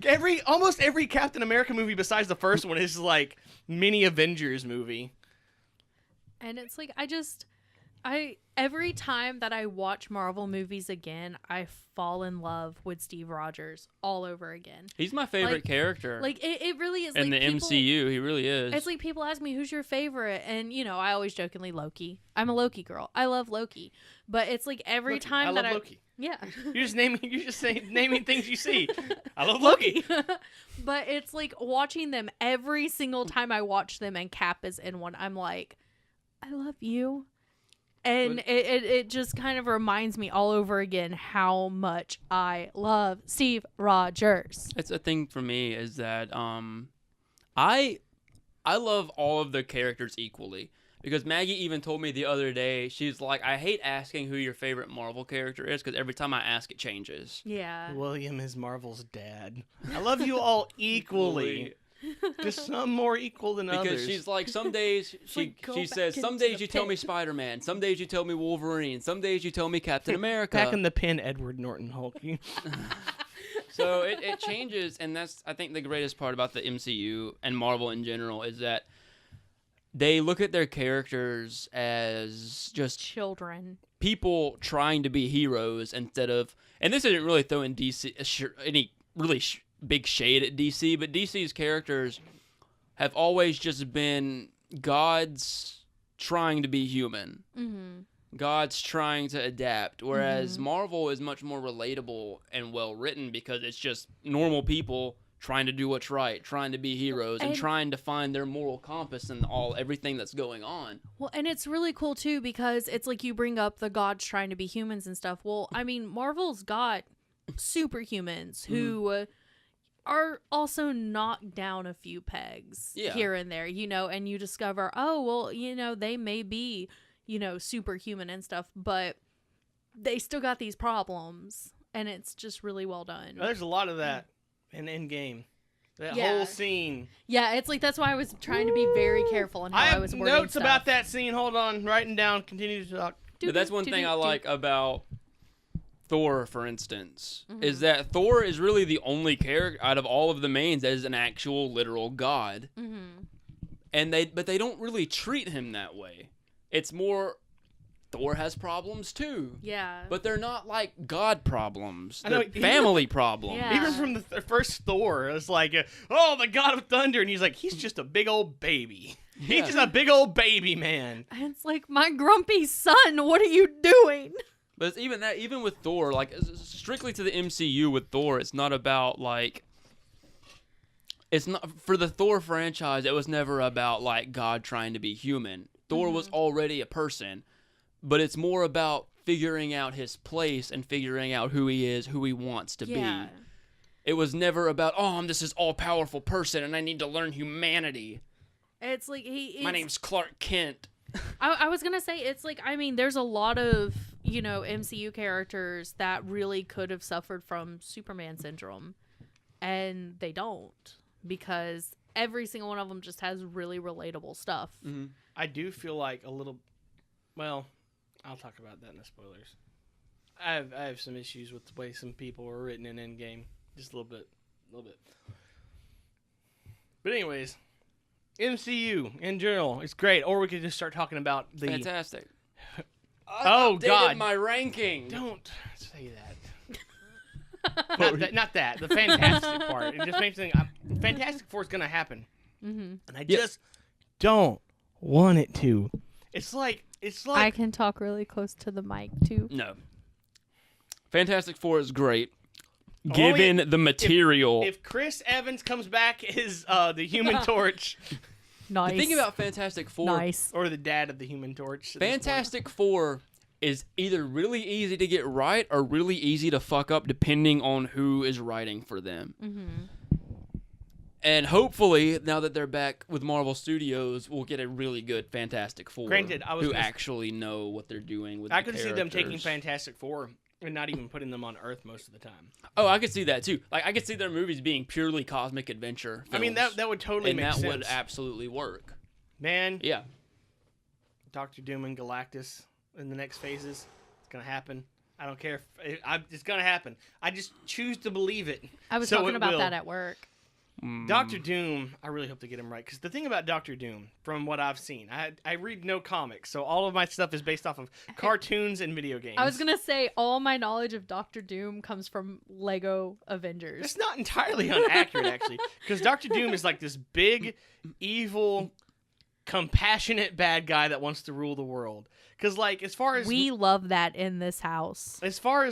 Almost every Captain America movie besides the first one is like mini Avengers movie. And it's like, every time that I watch Marvel movies again, I fall in love with Steve Rogers all over again. He's my favorite character. Like, it really is. In like, the MCU, he really is. It's like people ask me, who's your favorite? And, you know, I always jokingly Loki. I'm a Loki girl. I love Loki. But it's like every time I love Loki. Yeah. You're just naming things you see. I love Loki. But it's like watching them every single time I watch them and Cap is in one. I'm like, I love you. And it just kind of reminds me all over again how much I love Steve Rogers. It's a thing for me is that I love all of the characters equally. Because Maggie even told me the other day, she's like, I hate asking who your favorite Marvel character is because every time I ask, it changes. Yeah. William is Marvel's dad. I love you all equally. Just some more equal than others. Because she's like, some days she says, some days you tell me Spider-Man, some days you tell me Wolverine, some days you tell me Captain America. Back in the pen, Edward Norton Hulk. So it changes, and that's, I think, the greatest part about the MCU and Marvel in general is that they look at their characters as just children, people trying to be heroes instead of, and this isn't really throwing DC any really big shade at DC, but DC's characters have always just been gods trying to be human. Mm-hmm. Gods trying to adapt, whereas Marvel is much more relatable and well written because it's just normal people trying to do what's right, trying to be heroes, and trying to find their moral compass in everything that's going on. Well, and it's really cool too because it's like you bring up the gods trying to be humans and stuff. Well, I mean, Marvel's got superhumans who are also knocked down a few pegs here and there, you know, and you discover, oh, well, you know, they may be, you know, superhuman and stuff, but they still got these problems, and it's just really well done. There's a lot of that in Endgame. That whole scene. Yeah, it's like, that's why I was trying to be very careful in how I was wording notes stuff. about that scene. Hold on. Writing down. Continue to talk. But that's one thing I like about Thor, for instance, is that Thor is really the only character out of all of the mains that is an actual literal god. And but they don't really treat him that way. It's more Thor has problems too. Yeah. But they're not like god problems. They're family problems. Yeah. Even from the first Thor, it's like, oh, the god of thunder, and he's like, he's just a big old baby. He's just a big old baby man. And it's like, my grumpy son, what are you doing? But it's even with Thor, like, strictly to the MCU with Thor, it's not about, like, it's not, for the Thor franchise, it was never about, like, God trying to be human. Thor was already a person, but it's more about figuring out his place and figuring out who he is, who he wants to be. It was never about, oh, I'm this all-powerful person and I need to learn humanity. It's like, my name's Clark Kent. I was going to say, it's like, I mean, there's a lot of, you know, MCU characters that really could have suffered from Superman syndrome, and they don't, because every single one of them just has really relatable stuff. I do feel like a little, well, I'll talk about that in the spoilers. I have some issues with the way some people were written in Endgame, just a little bit. But anyways, MCU in general, it's great. Or we could just start talking about the fantastic. Oh God! My ranking. Don't say that. Not that. The fantastic part. It just makes me think. Fantastic Four is gonna happen. Mm-hmm. and I just don't want it to. It's like I can talk really close to the mic too. No. Fantastic Four is great. Only Given the material. if Chris Evans comes back as the Human Torch, Nice. The thing about Fantastic Four, Nice. or the dad of the Human Torch. at this point. Fantastic Four is either really easy to get right or really easy to fuck up depending on who is writing for them. Mm-hmm. And hopefully, now that they're back with Marvel Studios, we'll get a really good Fantastic Four. Granted, I was who gonna actually know what they're doing with I the could see them taking characters. Fantastic Four and not even putting them on Earth most of the time. Oh, I could see that too. Like I could see their movies being purely cosmic adventure films. I mean, that would totally and make that sense. would absolutely work. Man, Yeah. Doctor Doom and Galactus in the next phases. It's gonna happen. I don't care. It's gonna happen. I just choose to believe it. I was So talking it about will. that at work. Doctor Doom, I really hope to get him right. Because the thing about Doctor Doom, from what I've seen, I read no comics, so all of my stuff is based off of cartoons and video games. I was gonna say all my knowledge of Doctor Doom comes from Lego Avengers. It's not entirely inaccurate, actually. Because Doctor Doom is like this big, evil, compassionate bad guy that wants to rule the world. Because, like, as far as We love that in this house.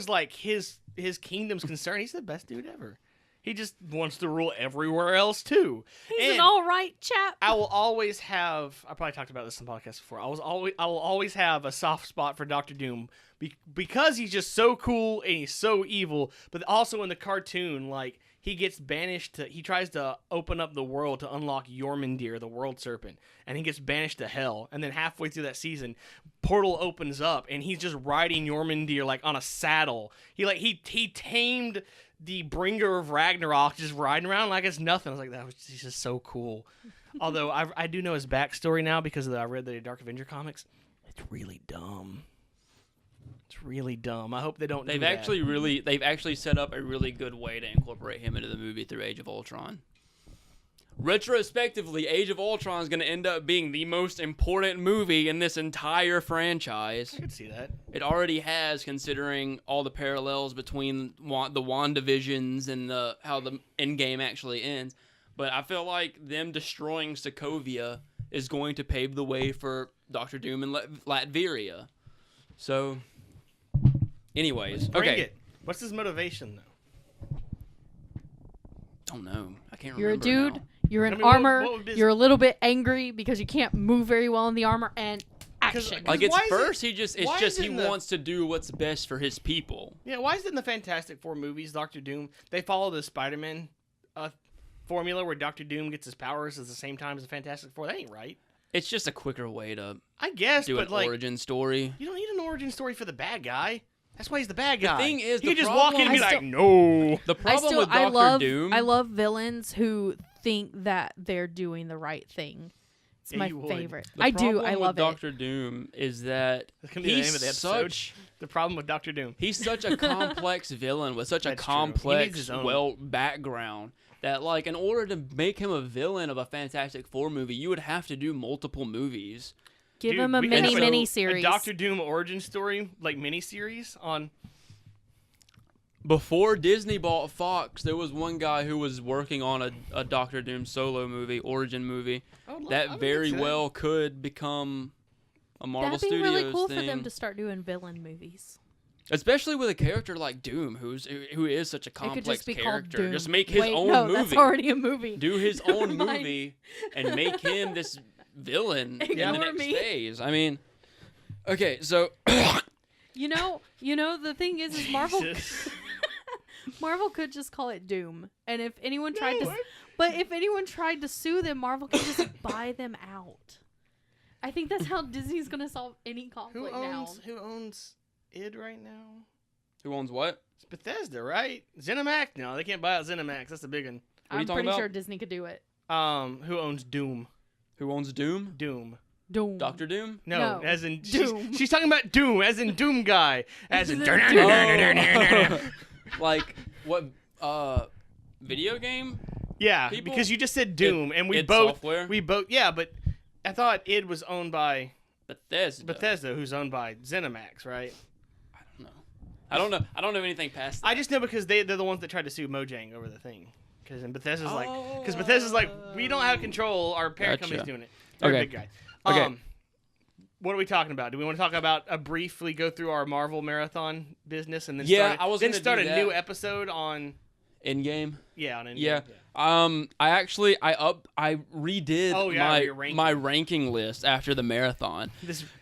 like his kingdom's concerned, he's the best dude ever. He just wants to rule everywhere else too. He's And an all right chap. I will always have. I probably talked about this in the podcast before. I will always have a soft spot for Doctor Doom because he's just so cool and he's so evil. But also in the cartoon, like he gets banished he tries to open up the world to unlock Jormundir, the World Serpent, and he gets banished to hell. And then halfway through that season, portal opens up and he's just riding Jormundir like on a saddle. He tamed the bringer of Ragnarok, just riding around like it's nothing. I was like, he's just so cool. Although I do know his backstory now because I read the Dark Avenger comics. It's really dumb. It's really dumb. I hope they don't. They've actually set up a really good way to incorporate him into the movie through Age of Ultron. Retrospectively, Age of Ultron is going to end up being the most important movie in this entire franchise. I could see that. It already has, considering all the parallels between the WandaVisions and how the Endgame actually ends. But I feel like them destroying Sokovia is going to pave the way for Doctor Doom and Latveria. So, anyways, Bring okay. it. What's his motivation though? Don't know. I can't You're a remember dude. now. You're in I mean, what- armor. what would be his- You're a little bit angry because you can't move very well in the armor. And action. Like why is he it in the- wants to do what's best for his people. Yeah, why is it in the Fantastic Four movies, Doctor Doom, they follow the Spider-Man formula where Doctor Doom gets his powers at the same time as the Fantastic Four? That ain't right. It's just a quicker way to I guess, do but an like, origin story. you don't need an origin story for the bad guy. That's why he's the bad guy. thing is, you the can just walk in and be problem- like, no. The problem with Doctor Doom, I love villains who think that they're doing the right thing. It's Yeah, my you would. favorite. the I do. problem I with love it. Doctor Doom is that That's gonna be the name of the episode. such The problem with Doctor Doom. he's such a complex villain with such a That's true. He needs complex, his own. well background that like in order to make him a villain of a Fantastic Four movie, you would have to do multiple movies. Give Dude, him a we could have mini a series. Doctor Doom origin story, like mini series on. Before Disney bought Fox, there was one guy who was working on a Doctor Doom solo movie, origin movie, that very well could become a Marvel That'd be Studios really cool thing. for them to start doing villain movies. Especially with a character like Doom, who is such a It could complex just be called character. Doom. Just make his Wait, own no, movie. that's already a movie. Do his Never own mind. movie and make him this villain in the Ignore next me. phase. I mean, okay, so You know, the thing is Marvel. Jesus. Marvel could just call it Doom, and if anyone tried No, to, but if anyone tried to sue them, Marvel could just buy them out. I think that's how Disney's gonna solve any conflict Who owns id right now? who owns what? It's Bethesda, right? ZeniMax? No, they can't buy out ZeniMax. That's the big one. What are you I'm talking pretty about? sure Disney could do it. Who owns Doom? Who owns Doom? Doom. Doom. Doctor Doom? No, No, as in Doom. She's talking about Doom, as in Doom guy, as in. Like what? Video game? Yeah, People- because you just said Doom, and id Software? Yeah, but I thought id was owned by Bethesda. who's owned by ZeniMax, right? I don't know. I don't know anything past that. I just know because they're the ones that tried to sue Mojang over the thing. Because Bethesda's like, we don't have control. Our parent company's doing it. They're a big guy. Okay. What are we talking about? Do we want to talk about briefly go through our Marvel marathon business and then start a new episode on Endgame? Yeah, on Endgame. Yeah. I redid my ranking list after the marathon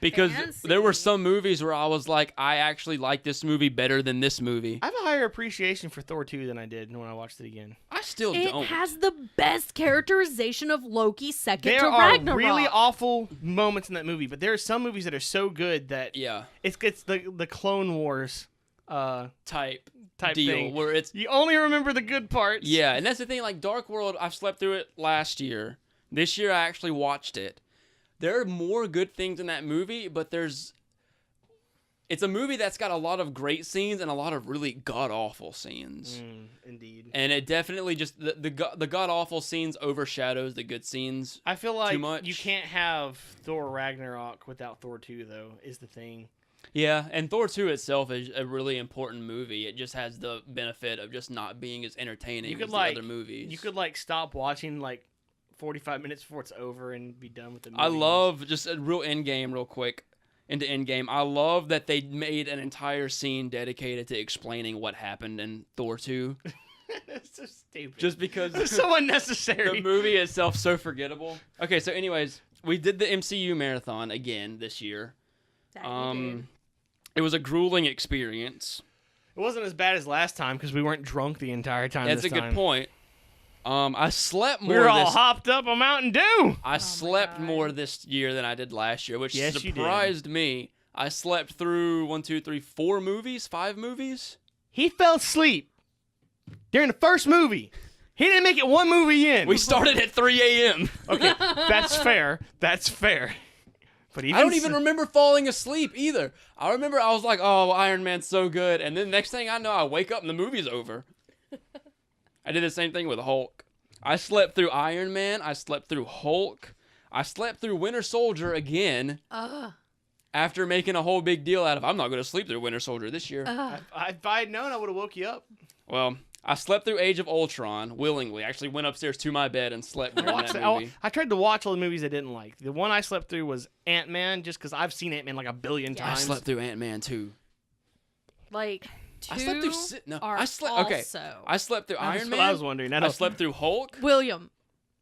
because there were some movies where I was like, I actually like this movie better than this movie. I have a higher appreciation for Thor 2 than I did when I watched it again. I still It don't. has the best characterization of Loki second There to are Ragnarok. really awful moments in that movie, but there are some movies that are so good that it's the Clone Wars type deal thing where it's you only remember the good parts. Yeah, and that's the thing. Like Dark World, I've slept through it last year. This year, I actually watched it. There are more good things in that movie, but it's a movie that's got a lot of great scenes and a lot of really god awful scenes. Indeed. And it definitely just the god awful scenes overshadows the good scenes. I feel like too much. you can't have Thor Ragnarok without Thor 2, though. Is the thing. Yeah, and Thor 2 itself is a really important movie. It just has the benefit of just not being as entertaining as the other movies. You could stop watching 45 minutes before it's over and be done with the movie. I love just a real Endgame real quick. Into Endgame, I love that they made an entire scene dedicated to explaining what happened in Thor 2. It's so stupid. Just because it's so unnecessary. The movie itself so forgettable. Okay, so anyways, we did the MCU marathon again this year. It was a grueling experience. It wasn't as bad as last time because we weren't drunk the entire time. That's a good point. I slept more. We were all hopped up on Mountain Dew. I slept more this year than I did last year, which surprised me. I slept through 5 movies. He fell asleep during the first movie. He didn't make it one movie in. We started at 3 a.m. Okay, that's fair. That's fair. But I don't even remember falling asleep either. I remember I was like, oh, Iron Man's so good. And then next thing I know, I wake up and the movie's over. I did the same thing with Hulk. I slept through Iron Man. I slept through Hulk. I slept through Winter Soldier again. After making a whole big deal out of, I'm not going to sleep through Winter Soldier this year. If I had known, I would have woke you up. Well, I slept through Age of Ultron willingly. I actually went upstairs to my bed and slept during that movie. I tried to watch all the movies I didn't like. The one I slept through was Ant-Man, just because I've seen Ant-Man like a billion times. I slept through Ant-Man too. I slept through. I slept through Iron Man. I was wondering. I slept through Hulk. William.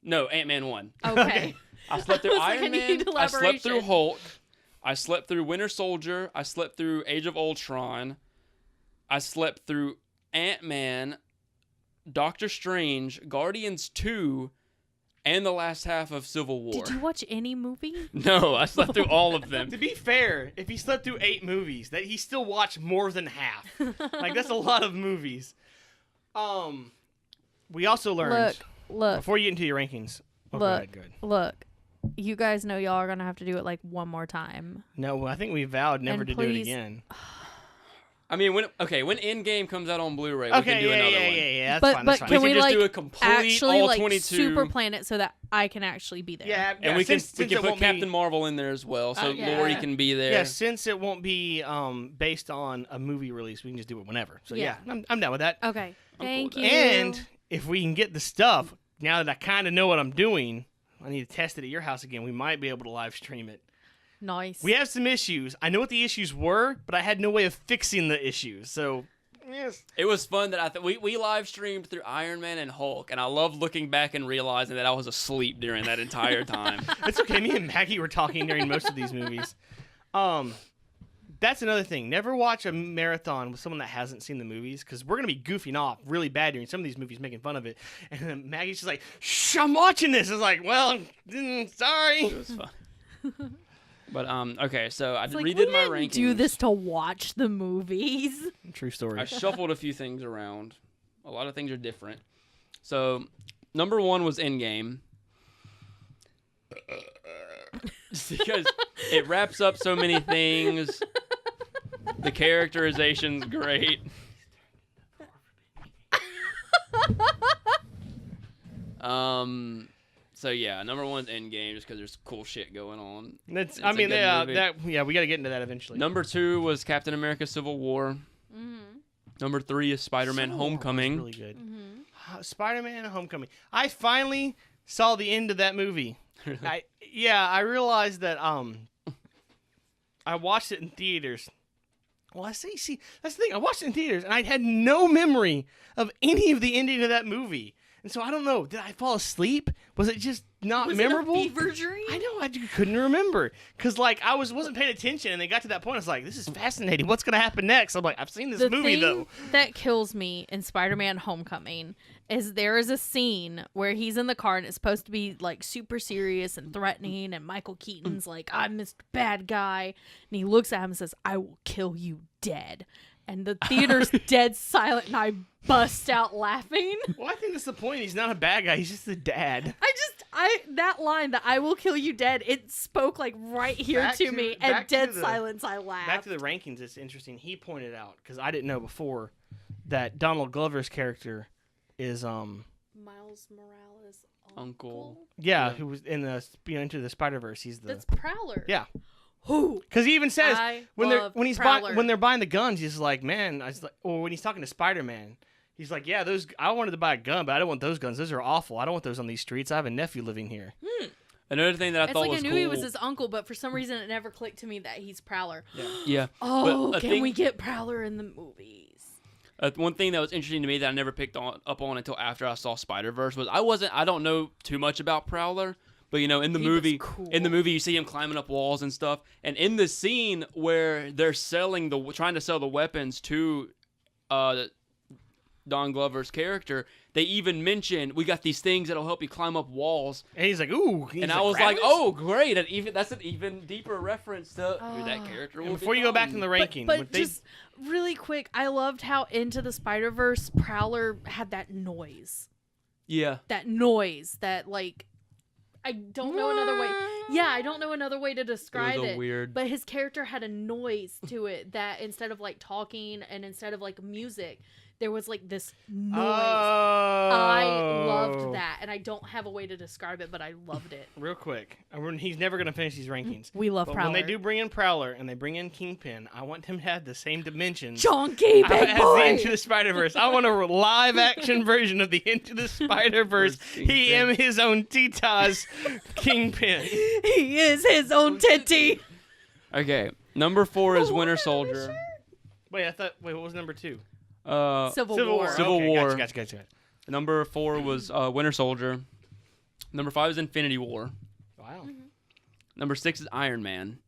No, Ant-Man 1. Okay. I slept through Iron Man. I slept through Hulk. I slept through Winter Soldier. I slept through Age of Ultron. I slept through Ant-Man, Doctor Strange, Guardians 2, and the last half of Civil War. Did you watch any movie? No, I slept through all of them. To be fair, if he slept through 8 movies, that he still watched more than half. That's a lot of movies. We also learned. Look. Before you get into your rankings. Look. You guys know y'all are gonna have to do it one more time. No, I think we vowed never to do it again. I mean, when Endgame comes out on Blu-ray, we can do another one. Yeah, that's fine. But can we just do a complete actually all 22 super plan it so that I can actually be there? Yeah, and we can put Captain Marvel in there as well, so Lori can be there. Yeah, since it won't be based on a movie release, we can just do it whenever. So yeah, I'm down with that. Okay, thank you. And if we can get the stuff, now that I kind of know what I'm doing, I need to test it at your house again. We might be able to live stream it. Nice. We have some issues. I know what the issues were, but I had no way of fixing the issues. So, yes. It was fun that we live streamed through Iron Man and Hulk, and I love looking back and realizing that I was asleep during that entire time. It's okay. Me and Maggie were talking during most of these movies. That's another thing. Never watch a marathon with someone that hasn't seen the movies, because we're going to be goofing off really bad during some of these movies, making fun of it. And then Maggie's just like, shh, I'm watching this. I was like, well, sorry. It was fun. But, okay, so I redid we my didn't rankings. do this to watch the movies. True story. I shuffled a few things around. A lot of things are different. So, number 1 was Endgame. Just because it wraps up so many things. The characterization's great. So yeah, number 1 is Endgame, just because there's cool shit going on. We got to get into that eventually. Number 2 was Captain America: Civil War. Mm-hmm. Number 3 is Spider-Man: Homecoming. Really good. Mm-hmm. Spider-Man: Homecoming. I finally saw the end of that movie. I realized that I watched it in theaters. Well, see, that's the thing. I watched it in theaters, and I had no memory of any of the ending of that movie. And so I don't know. Did I fall asleep? Was it just not memorable? It a fever dream? I know. I couldn't remember because I wasn't paying attention, and they got to that point. I was like, "This is fascinating. What's gonna happen next?" I'm like, "I've seen this movie though." That kills me in Spider-Man: Homecoming is there is a scene where he's in the car and it's supposed to be like super serious and threatening, and Michael Keaton's like, "I'm Mr. Bad Guy," and he looks at him and says, "I will kill you dead." And the theater's dead silent, and I bust out laughing. Well, I think that's the point. He's not a bad guy. He's just the dad. That line, that "I will kill you dead," it spoke like right here to me, and dead silence, I laughed. Back to the rankings, it's interesting. He pointed out, because I didn't know before, that Donald Glover's character is Miles Morales' uncle. Yeah, who was in the Into the Spider-Verse. He's the That's Prowler. Yeah. Who? Because he even says when they're buying the guns, he's like, man, or when he's talking to Spider-Man, he's like, yeah, I wanted to buy a gun, but I don't want those guns. Those are awful. I don't want those on these streets. I have a nephew living here. Another thing that I thought was cool. I knew he was his uncle, but for some reason it never clicked to me that he's Prowler. Yeah. Oh, can we get Prowler in the movies? One thing that was interesting to me that I never picked up on until after I saw Spider-Verse was I don't know too much about Prowler. But in the movie, you see him climbing up walls and stuff. And in the scene where they're trying to sell the weapons to Don Glover's character, they even mention, we got these things that'll help you climb up walls. And he's like, ooh. And I was like, oh, great. And that's an even deeper reference to who that character will be. Before you go back to the ranking. But just really quick, I loved how Into the Spider-Verse, Prowler had that noise. Yeah. That noise that, like... I don't know another way. Yeah, I don't know another way to describe it. Weird. But his character had a noise to it that instead of like talking and instead of like music, there was like this noise. Oh. I loved that, and I don't have a way to describe it, but I loved it. Real quick, he's never going to finish these rankings. We love Prowler. When they do bring in Prowler and they bring in Kingpin, I want him to have the same dimensions. Chunky big boy! The Into the Spider-Verse. I want a live-action version of the Into the Spider-Verse. He am his own Tita's Kingpin. He is his own titty. Okay, number 4 is Winter Soldier. Wait, what was number 2? Civil War. Civil War. Gotcha. Number 4 was Winter Soldier. Number 5 is Infinity War. Wow. Number 6 is Iron Man.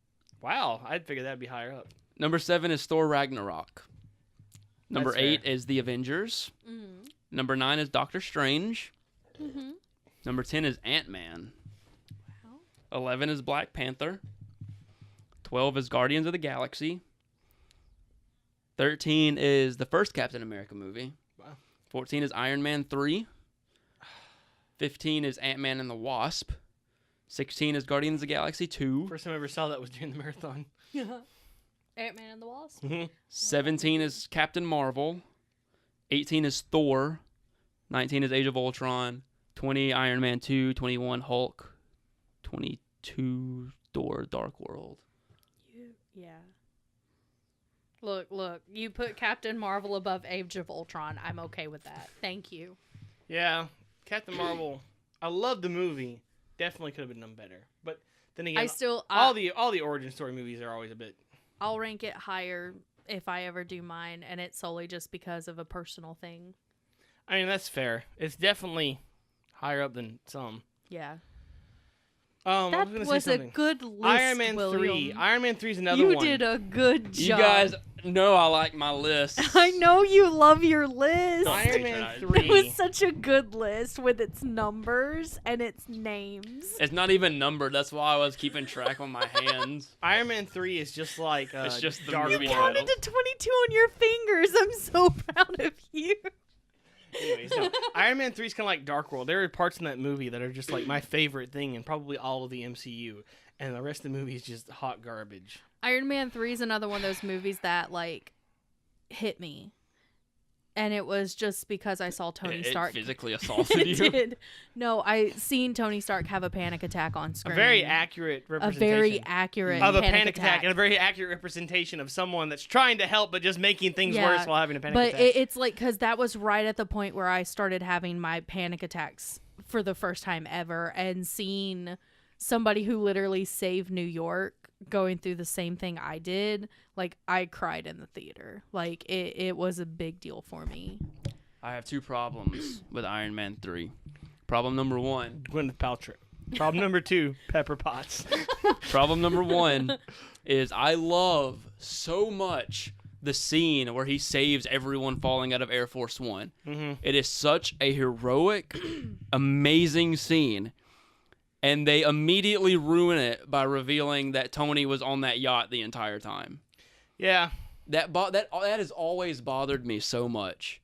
Wow, I'd figure that'd be higher up. Number 7 is Thor Ragnarok. Number That's 8 fair. is The Avengers. Number 9 is Doctor Strange. Number 10 is Ant-Man. Wow. 11 is Black Panther. 12 is Guardians of the Galaxy. 13 is the first Captain America movie. Wow. 14 is Iron Man 3. 15 is Ant-Man and the Wasp. 16 is Guardians of the Galaxy 2. First time I ever saw that was during the marathon. Ant-Man and the Wasp. 17 is Captain Marvel. 18 is Thor. 19 is Age of Ultron. 20 Iron Man 2. 21 Hulk. 22 Thor Dark World. Yeah. Look, you put Captain Marvel above Age of Ultron. I'm okay with that. Thank you. Yeah, Captain Marvel. I love the movie. Definitely could have been done better. But then again, all the origin story movies are always a bit. I'll rank it higher if I ever do mine, and it's solely just because of a personal thing. I mean, that's fair. It's definitely higher up than some. Yeah. That was a good list, Iron Man William. 3. Iron Man 3 is another one. You did a good job. You guys know I like my list. I know you love your list. Iron Man 3. It was such a good list with its numbers and its names. It's not even numbered. That's why I was keeping track on my hands. Iron Man 3 is just like it's just the Dark movie You counted to 22 on your fingers. I'm so proud of you. Anyways, no. Iron Man 3 is kind of like Dark World. There are parts in that movie that are just like my favorite thing in probably all of the MCU. And the rest of the movie is just hot garbage. Iron Man 3 is another one of those movies that, like, hit me. And it was just because I saw Tony Stark. It physically assaulted you. It did. No, I seen Tony Stark have a panic attack on screen. A very accurate A representation. very accurate of a panic attack. and a very accurate representation of someone that's trying to help but just making things Yeah, worse while having a panic but attack. it's like, because that was right at the point where I started having my panic attacks for the first time ever, and seeing somebody who literally saved New York going through the same thing I did, like, I cried in the theater. Like, it was a big deal for me. I have 2 problems with Iron Man 3. Problem number 1. Gwyneth Paltrow. Problem number 2, Pepper Potts. Problem number 1 is I love so much the scene where he saves everyone falling out of Air Force One. Mm-hmm. It is such a heroic, amazing scene. And they immediately ruin it by revealing that Tony was on that yacht the entire time. Yeah. That has always bothered me so much.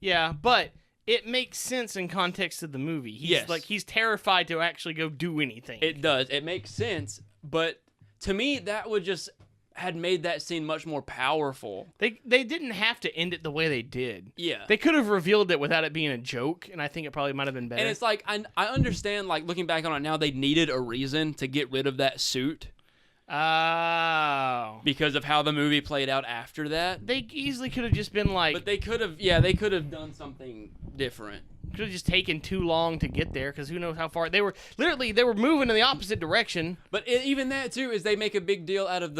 Yeah, but it makes sense in context of the movie. He's terrified to actually go do anything. It does. It makes sense. But to me, that would just had made that scene much more powerful. They didn't have to end it the way they did. Yeah. They could have revealed it without it being a joke, and I think it probably might have been better. And it's like, I understand, like, looking back on it now, they needed a reason to get rid of that suit. Oh. Because of how the movie played out after that. They easily could have just been like... But they could have done something different. Could have just taken too long to get there, because who knows how far... They were moving in the opposite direction. But even that, too, is they make a big deal out of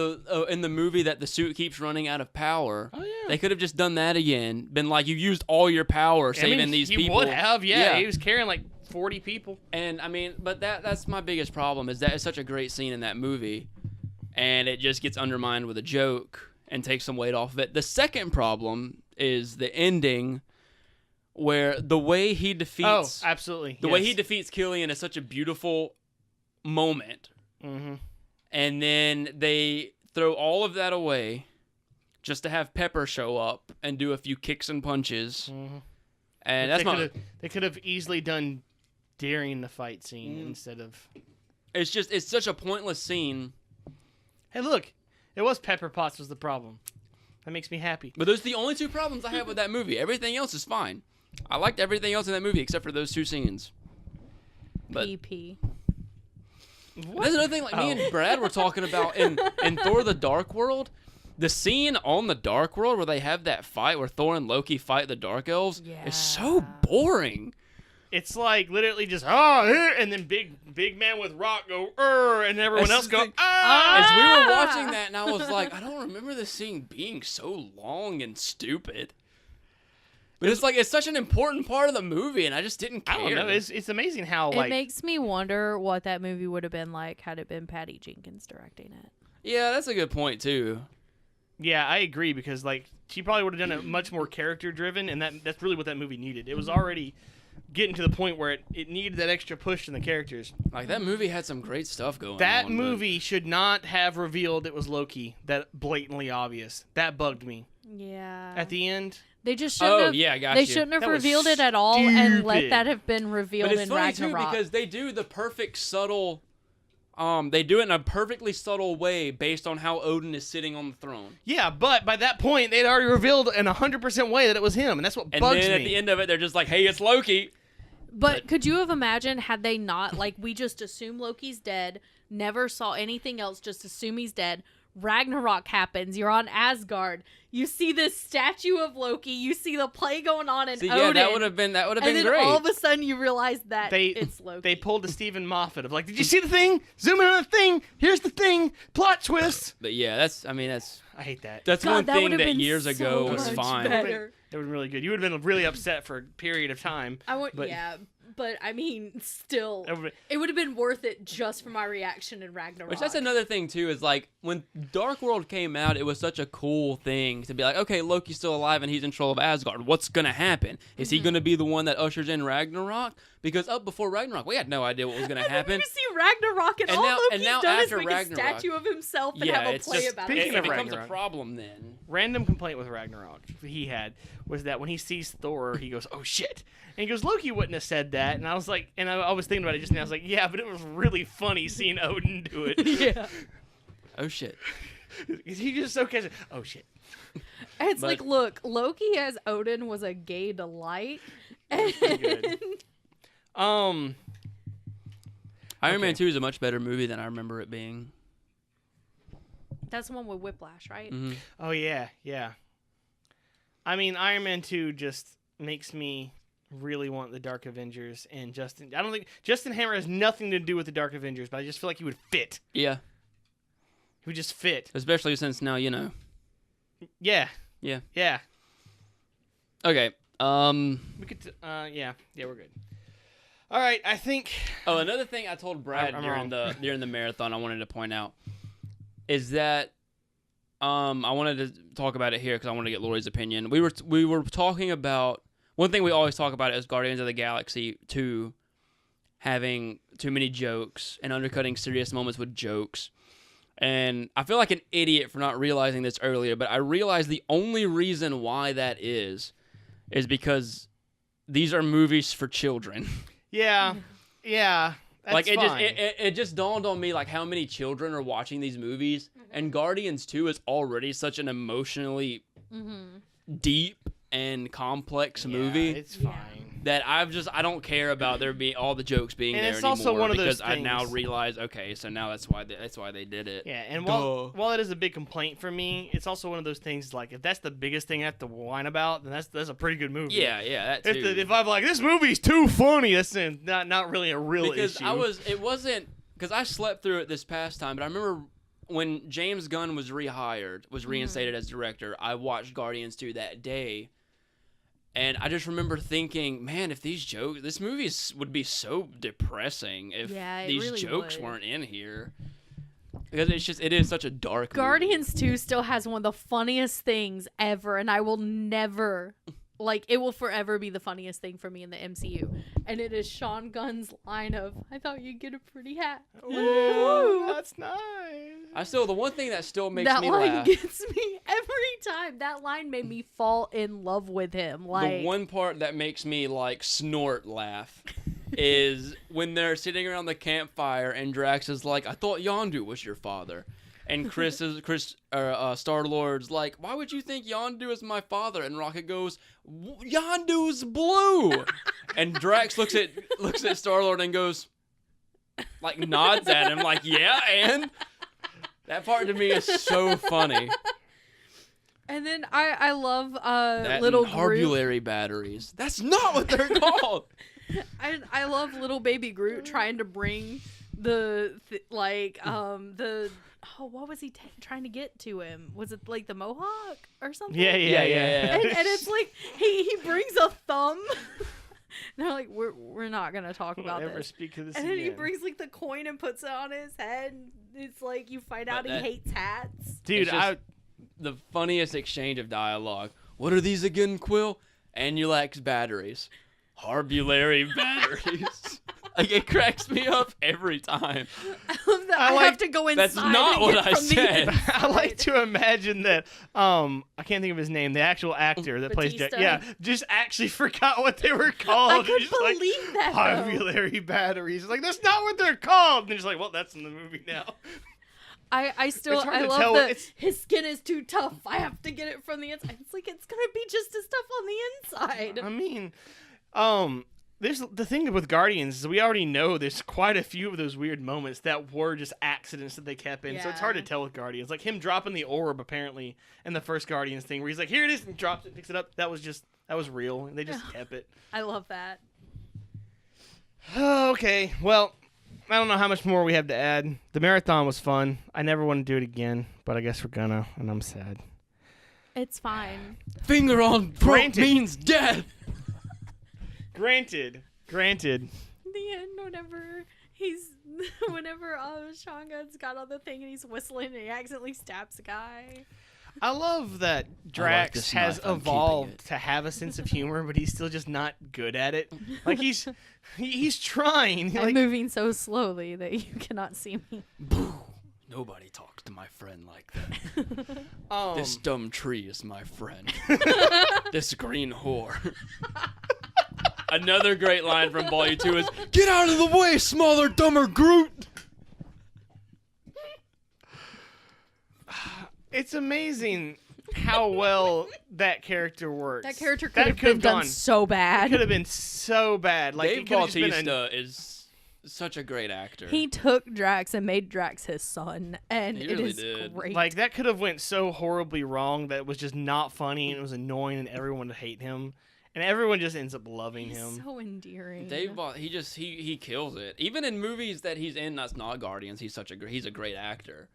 in the movie that the suit keeps running out of power. Oh, yeah. They could have just done that again. Been like, you used all your power saving these people. He would have, yeah. He was carrying like 40 people. And, I mean, but that's my biggest problem, is that it's such a great scene in that movie. And it just gets undermined with a joke and takes some weight off of it. The second problem is the ending, where the way he defeats... Oh, absolutely. The way he defeats Killian is such a beautiful moment. Mm-hmm. And then they throw all of that away just to have Pepper show up and do a few kicks and punches. Mm-hmm. And they could have easily done during the fight scene instead of... It's such a pointless scene. Hey, look. It was Pepper Potts was the problem. That makes me happy. But those are the only 2 problems I have with that movie. Everything else is fine. I liked everything else in that movie except for those 2 scenes. But PP. that's another thing, like me and Brad were talking about in Thor the Dark World. The scene on the Dark World where they have that fight where Thor and Loki fight the Dark Elves is so boring. It's like literally just and then big man with rock go and everyone else go As we were watching that, and I was like, I don't remember this scene being so long and stupid. But it's like it's such an important part of the movie, and I just didn't care. I don't know. It's amazing how It makes me wonder what that movie would have been like had it been Patty Jenkins directing it. Yeah, that's a good point too. Yeah, I agree, because like she probably would have done it much more character driven, and that's really what that movie needed. It was already getting to the point where it needed that extra push in the characters. Like, that movie had some great stuff going on. That movie should not have revealed it was Loki. That blatantly obvious. That bugged me. Yeah. At the end. They just shouldn't have. Yeah, I got They you. shouldn't have That was revealed it at all, and let stupid. that have been revealed But it's in funny Ragnarok. too because they do the perfect subtle. They do it in a perfectly subtle way based on how Odin is sitting on the throne. Yeah, but by that point, they'd already revealed in 100% way that it was him, and that's what And bugs then me. at the end of it, they're just like, "Hey, it's Loki." But could you have imagined had they not, like, we just assume Loki's dead, never saw anything else, just assume he's dead. Ragnarok happens. You're on Asgard. You see this statue of Loki. You see the play going on in See, Odin. yeah, that would have been and been then great. all of a sudden you realize that it's Loki. They pulled the Stephen Moffat of like, did you see the thing? Zoom in on the thing. Here's the thing. Plot twist. But yeah, I hate that. That's God, one that thing would've that been years so ago was much fine. better. It would have been really good. You would have been really upset for a period of time. But I mean, still, It would've it would have been worth it just for my reaction in Ragnarok. Which that's another thing too, is like when Dark World came out, it was such a cool thing to be like, okay, Loki's still alive and he's in control of Asgard. What's gonna happen? Is he gonna be the one that ushers in Ragnarok? Because up before Ragnarok, we had no idea what was gonna happen. You see Ragnarok, and all Loki's done is make a statue of himself and have a play about Speaking it. of It becomes a Ragnarok. problem then. Random complaint with Ragnarok he had was that when he sees Thor, he goes, oh shit. And he goes, Loki wouldn't have said that. And I was like, I was thinking about it just now. I was like, yeah, but it was really funny seeing Odin do it. Yeah. Oh shit. He just so casual. Oh shit. It's But- like, look, Loki as Odin was a gay delight. And good. Iron Okay. Man 2 is a much better movie than I remember it being. that's the one with Whiplash, right? Mhm. Oh yeah, yeah. I mean, Iron Man 2 just makes me really want the Dark Avengers and Justin. I don't think Justin Hammer has nothing to do with the Dark Avengers, but I just feel like he would fit. Yeah, He would just fit. especially since now, you know. Yeah. Yeah. Yeah. Okay. We could. Yeah. Yeah, we're good. All right. I think. Oh, another thing I told Brad I'm during wrong. the marathon I wanted to point out is that I wanted to talk about it here because I wanted to get Lori's opinion. We were talking about one thing we always talk about is Guardians of the Galaxy 2 having too many jokes and undercutting serious moments with jokes. And I feel like an idiot for not realizing this earlier, but I realized the only reason why that is because these are movies for children. Yeah. Yeah. That's Like fine. it just dawned on me like how many children are watching these movies, and Guardians 2 is already such an emotionally deep and complex movie It's Yeah. fine. that I don't care about there being all the jokes being And there it's anymore also one of those because I now things- realize okay, so now that's why they did it. Yeah, and Duh. while it is a big complaint for me, it's also one of those things like if that's the biggest thing I have to whine about, then that's a pretty good movie. Yeah, that too. If I'm like this movie's too funny, that's not really a real because issue. it wasn't because I slept through it this past time, but I remember when James Gunn was reinstated as director, I watched Guardians 2 that day. And I just remember thinking, man, if this movie would be so depressing if Yeah, it these really jokes would. weren't in here. Because it is such a dark movie. Guardians 2 still has one of the funniest things ever, and I will never, it will forever be the funniest thing for me in the MCU. And it is Sean Gunn's line of, I thought you'd get a pretty hat. Ooh, Ooh. that's nice. The one thing that still makes That me line laugh. gets me every time. That line made me fall in love with him. The one part that makes me snort laugh is when they're sitting around the campfire and Drax is like, I thought Yondu was your father. And Star-Lord's like, why would you think Yondu is my father? And Rocket goes, Yondu's blue. And Drax looks at Star-Lord and goes, nods at him like, yeah, and that part to me is so funny. And then I love That little and Groot. Harbulary batteries. That's not what they're called. I love little baby Groot trying to bring what was he trying to get to him? Was it the mohawk or something? Yeah. And it's like he brings a thumb. They're like, we're not gonna talk about Never this. speak of this And then he again. brings the coin and puts it on his head. And it's like you find out But he that- hates hats. Dude, It's just the funniest exchange of dialogue. What are these again, Quill? Anulax batteries. Harbulary batteries. It cracks me up every time. I love that. I I like- have to go inside. That's not and what get I from the said. inside. I like to imagine that I can't think of his name, the actual actor that plays Jack. Batista? Yeah, just actually forgot what they were I called. could Just like, believe that. Though. Harbulary batteries. Like that's not what they're called. And they're just like, well, that's in the movie now. I still It's hard I to love tell. that It's- his skin is too tough. I have to get it from the inside. It's like it's gonna be just as tough on the inside. I mean, there's the thing with Guardians is we already know there's quite a few of those weird moments that were just accidents that they kept in. So it's hard to Yeah. tell with Guardians. Like him dropping the orb apparently in the first Guardians thing where he's like, here it is, and drops it, picks it up. That was real, and they just kept it. I love that. Okay, well, I don't know how much more we have to add. The marathon was fun. I never want to do it again, but I guess we're gonna, and I'm sad. It's fine. Finger on throat Granted. means death. Granted. The end, whenever Sean Gunn's got on the thing and he's whistling and he accidentally stabs a guy. I love that Drax this has knife, I'm keeping evolved it. to have a sense of humor, but he's still just not good at it. Like he's trying. I'm Like, moving so slowly that you cannot see me. Nobody talks to my friend like that. This um, dumb tree is my friend. This green whore. Another great line from Volume 2 is, get out of the way, smaller, dumber Groot! it's amazing how well that character works. That character That could have been done so It bad. could have been so bad. Like Dave it could have just been Bautista is such a great actor. He took Drax and made Drax his son, and He it really is did. great. like that could have went so horribly wrong that it was just not funny and it was annoying and everyone would hate him and everyone just ends up loving He's him. so endearing. He kills it. Even in movies that he's in that's not Guardians, he's a great actor.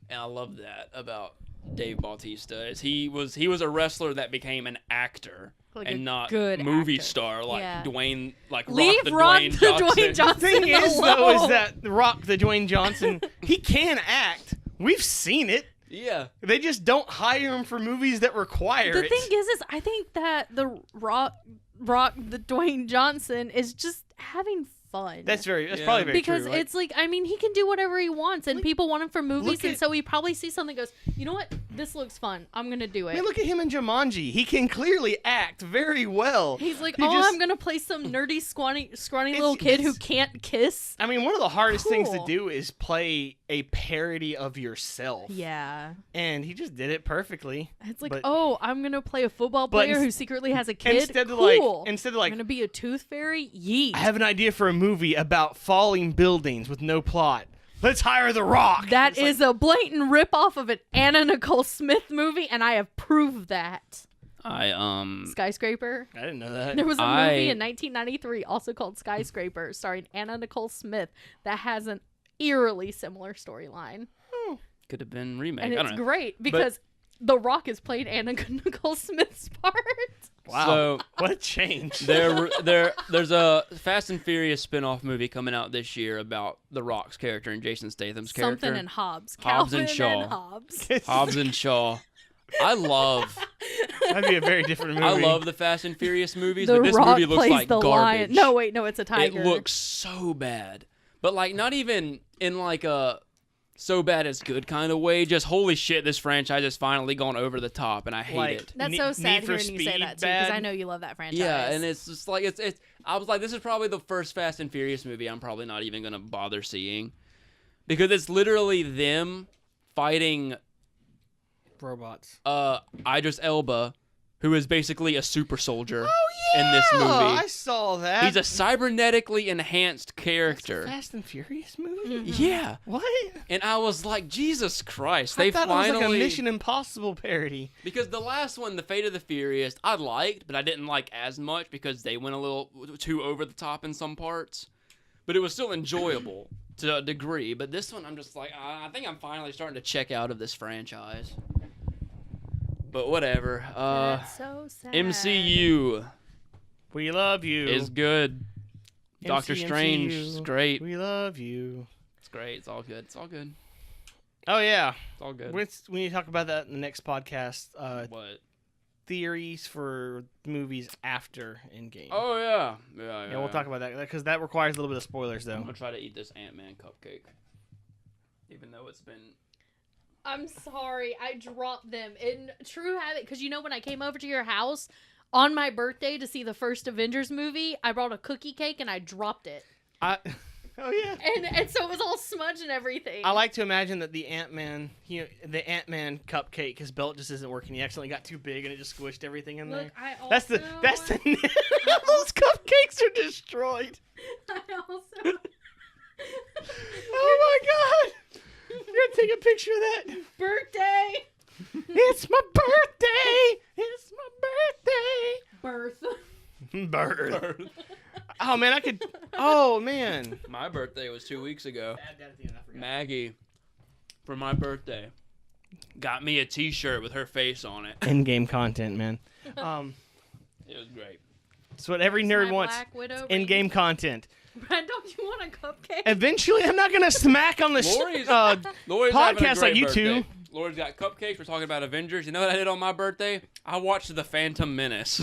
And I love that about Dave Bautista is he was a wrestler that became an actor Like a and not good movie actor. star like Yeah. Dwayne Leave Rock the the Dwayne Johnson. Johnson The thing is though is alone. that Rock the Dwayne Johnson, he can act. We've seen it. Yeah. They just don't hire him for movies that require The it. thing is I think that the Rock, the Dwayne Johnson is just having fun. That's Yeah. probably very because true. Like, it's like, I mean, he can do whatever he wants, and people want him for movies, look and at- so he probably sees something and goes, you know what, this looks fun, I'm gonna do I it. mean, look at him in Jumanji. He can clearly act very well. He's like, He oh, just- I'm gonna play some nerdy, scrawny It's- little kid who it's- can't kiss. I mean, one of the hardest things to Cool. do is play a parody of yourself. Yeah, And he just did it perfectly. it's like, But- oh, I'm gonna play a football But player ins- who secretly has a kid. Instead of cool. I'm I'm gonna be a tooth fairy. Yeet. I have an idea for a movie about falling buildings with no plot. Let's hire The Rock. That It's like, is a blatant ripoff of an Anna Nicole Smith movie, and I have proved that. Skyscraper. I didn't know that. There was a movie in 1993 also called Skyscraper, starring Anna Nicole Smith, that has an eerily similar storyline. Could have been remake. And I it's don't know. great because The Rock has played Anna Nicole Smith's part. Wow. So What a change. there's a Fast and Furious spin-off movie coming out this year about The Rock's character and Jason Statham's character. Something and Hobbs. Hobbs and Calvin Shaw. and Hobbs. Hobbs and Shaw. I love That'd be a very different movie. I love the Fast and Furious movies, The but this Rock movie looks plays like the garbage. lion. No, wait, no, it's a It tiger. looks so bad. But like not even in like a so bad it's good kind of way. Just holy shit, this franchise has finally gone over the top and I hate Like- it. That's Ne- so Need sad for hearing you say Speed that too, because bad? I know you love that franchise. Yeah, and it's just like it's I was like, this is probably the first Fast and Furious movie I'm probably not even gonna bother seeing. Because it's literally them fighting robots. Idris Elba, who is basically a super soldier Oh, in this movie. I saw that. He's a cybernetically enhanced character. Fast and Furious movie? Mm-hmm. Yeah. What? And I was like, Jesus Christ, I they thought finally it was like a Mission Impossible parody. because the last one, The Fate of the Furious, I liked, but I didn't like as much because they went a little too over the top in some parts. But it was still enjoyable to a degree. But this one, I'm just like, I think I'm finally starting to check out of this franchise. But whatever. That's so sad. MCU We love you. is good. Doctor MCU. Strange is great. We love you. It's great. It's all good. It's all good. Oh, yeah. It's all good. We need to talk about that in the next podcast. What? Theories for movies after Endgame. Oh yeah. Yeah. Yeah, we'll talk about that because that requires a little bit of spoilers, I'm though. gonna try to eat this Ant-Man cupcake, even though it's been. I'm sorry, I dropped them in true habit because you know when I came over to your house on my birthday to see the first Avengers movie, I brought a cookie cake and I dropped it, Oh yeah. and so it was all smudged and everything. I like to imagine that the Ant-Man cupcake, his belt just isn't working. He accidentally got too big and it just squished everything in Look, there. I also, That's the those cupcakes are destroyed. I also Oh my god! You gotta take a picture of that. birthday It's my birthday. It's my birth. birthday. Bird. Oh man, I could. Oh man. My birthday was 2 weeks ago. Maggie, for my birthday, got me a T-shirt with her face on it. In-game content, man. It was great. It's what every nerd wants. Black Widow In-game content. Brad, don't you want a cupcake? Eventually, I'm not gonna smack on the Lori's having a podcast like great you birthday. two. Lori's got cupcakes. We're talking about Avengers. You know what I did on my birthday? I watched The Phantom Menace.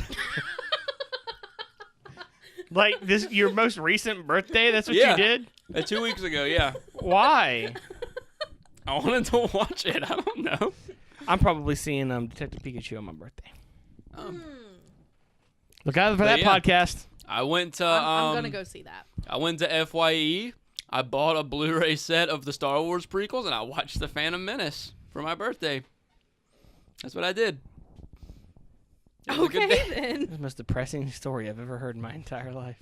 Like this, your most recent birthday. That's what Yeah. you did. 2 weeks ago, yeah. Why? I wanted to watch it. I don't know. I'm probably seeing Detective Pikachu on my birthday. Um, Look out for But that yeah. podcast. I went to I'm gonna go see that. I went to FYE. I bought a Blu-ray set of the Star Wars prequels, and I watched The Phantom Menace for my birthday. That's what I did. It was a good Okay day. then. That's the most depressing story I've ever heard in my entire life.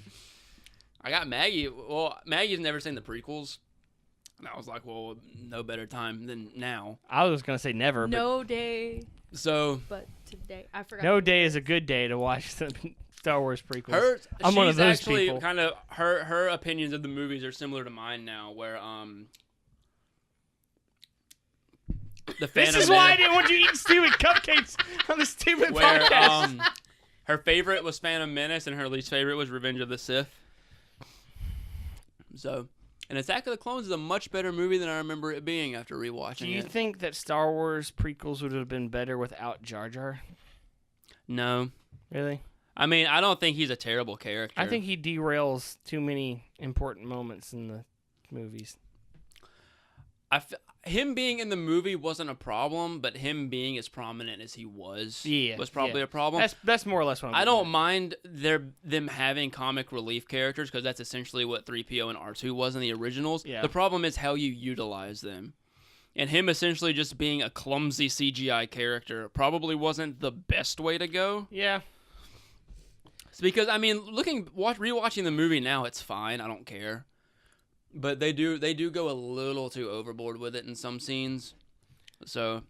I got Maggie. Well, Maggie's never seen the prequels. And I was like, well, no better time than now. I was going to say never, No day, So but today. I forgot. but no day is a good day to watch the Star Wars prequels. I'm one of those actually people. kind of her opinions of the movies are similar to mine now, where the Phantom This is why I Menace- didn't want you eating stupid cupcakes on the stupid where podcast. her favorite was Phantom Menace and her least favorite was Revenge of the Sith. So, and Attack of the Clones is a much better movie than I remember it being after rewatching Do you it. think that Star Wars prequels would have been better without Jar Jar? No. Really? I mean, I don't think he's a terrible character. I think he derails too many important moments in the movies. Him being in the movie wasn't a problem, but him being as prominent as he was probably a problem. That's more or less what I'm I getting don't at. mind them having comic relief characters because that's essentially what 3PO and R2 was in the originals. Yeah. The problem is how you utilize them. And him essentially just being a clumsy CGI character probably wasn't the best way to go. Yeah. It's because, I mean, rewatching the movie now, it's fine. I don't care. But they do go a little too overboard with it in some scenes. So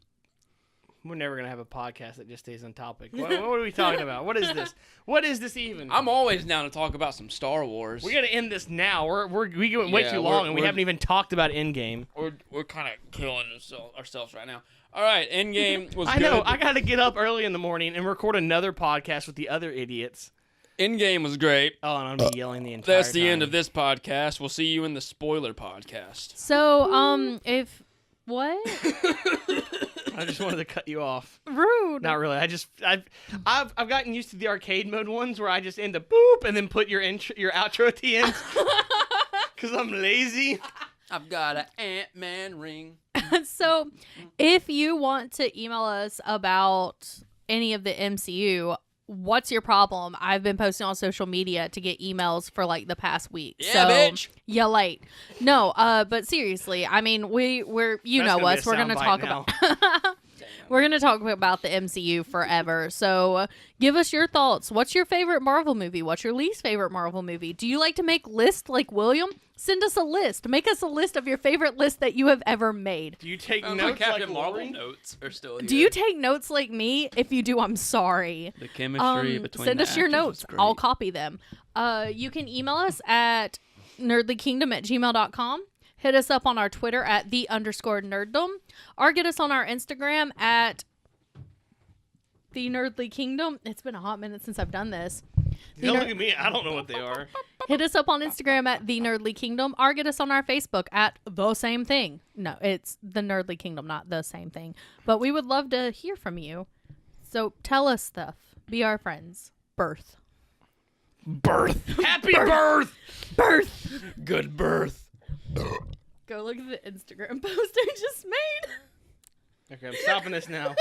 We're never going to have a podcast that just stays on topic. What are we talking about? What is this? What is this even? I'm always down to talk about some Star Wars. We got to end this now. We went way Yeah, too long, and we we're- haven't even talked about Endgame. We're kind of killing ourselves right now. All right, Endgame was I good. know. I got to get up early in the morning and record another podcast with the other idiots. Endgame was great. Oh, and I'm gonna be yelling the entire That's the end time. of this podcast. We'll see you in the spoiler podcast. So, if what? I just wanted to cut you off. Rude. Not really. I've gotten used to the arcade mode ones where I just end up boop and then put your outro at the end because I'm lazy. I've got an Ant-Man ring. So, if you want to email us about any of the MCU, what's your problem? I've been posting on social media to get emails for like the past week. Yeah, so, bitch. You late. No, but seriously, I mean, we're you That's know gonna be us. a We're gonna soundbite talk now. about we're gonna talk about the MCU forever. So give us your thoughts. What's your favorite Marvel movie? What's your least favorite Marvel movie? Do you like to make lists like William? Send us a list. Make us a list of your favorite list that you have ever made. Do you take My notes Captain like Marvel Lori? notes are still here. Do you take notes like me? If you do, I'm sorry. The chemistry between Send the us your actors was notes. great. I'll copy them. You can email us at nerdlykingdom@gmail.com. Hit us up on our Twitter at @the_nerddom, or get us on our Instagram at @thenerdlykingdom. It's been a hot minute since I've done this. Don't look at me. I don't know what they are. Hit us up on Instagram at @thenerdlykingdom, or get us on our Facebook at the same thing. No, it's the Nerdly Kingdom, not the same thing. But we would love to hear from you. So tell us stuff. Be our friends. Birth. Happy birth! Birth. Good birth. Go look at the Instagram post I just made. Okay, I'm stopping this now.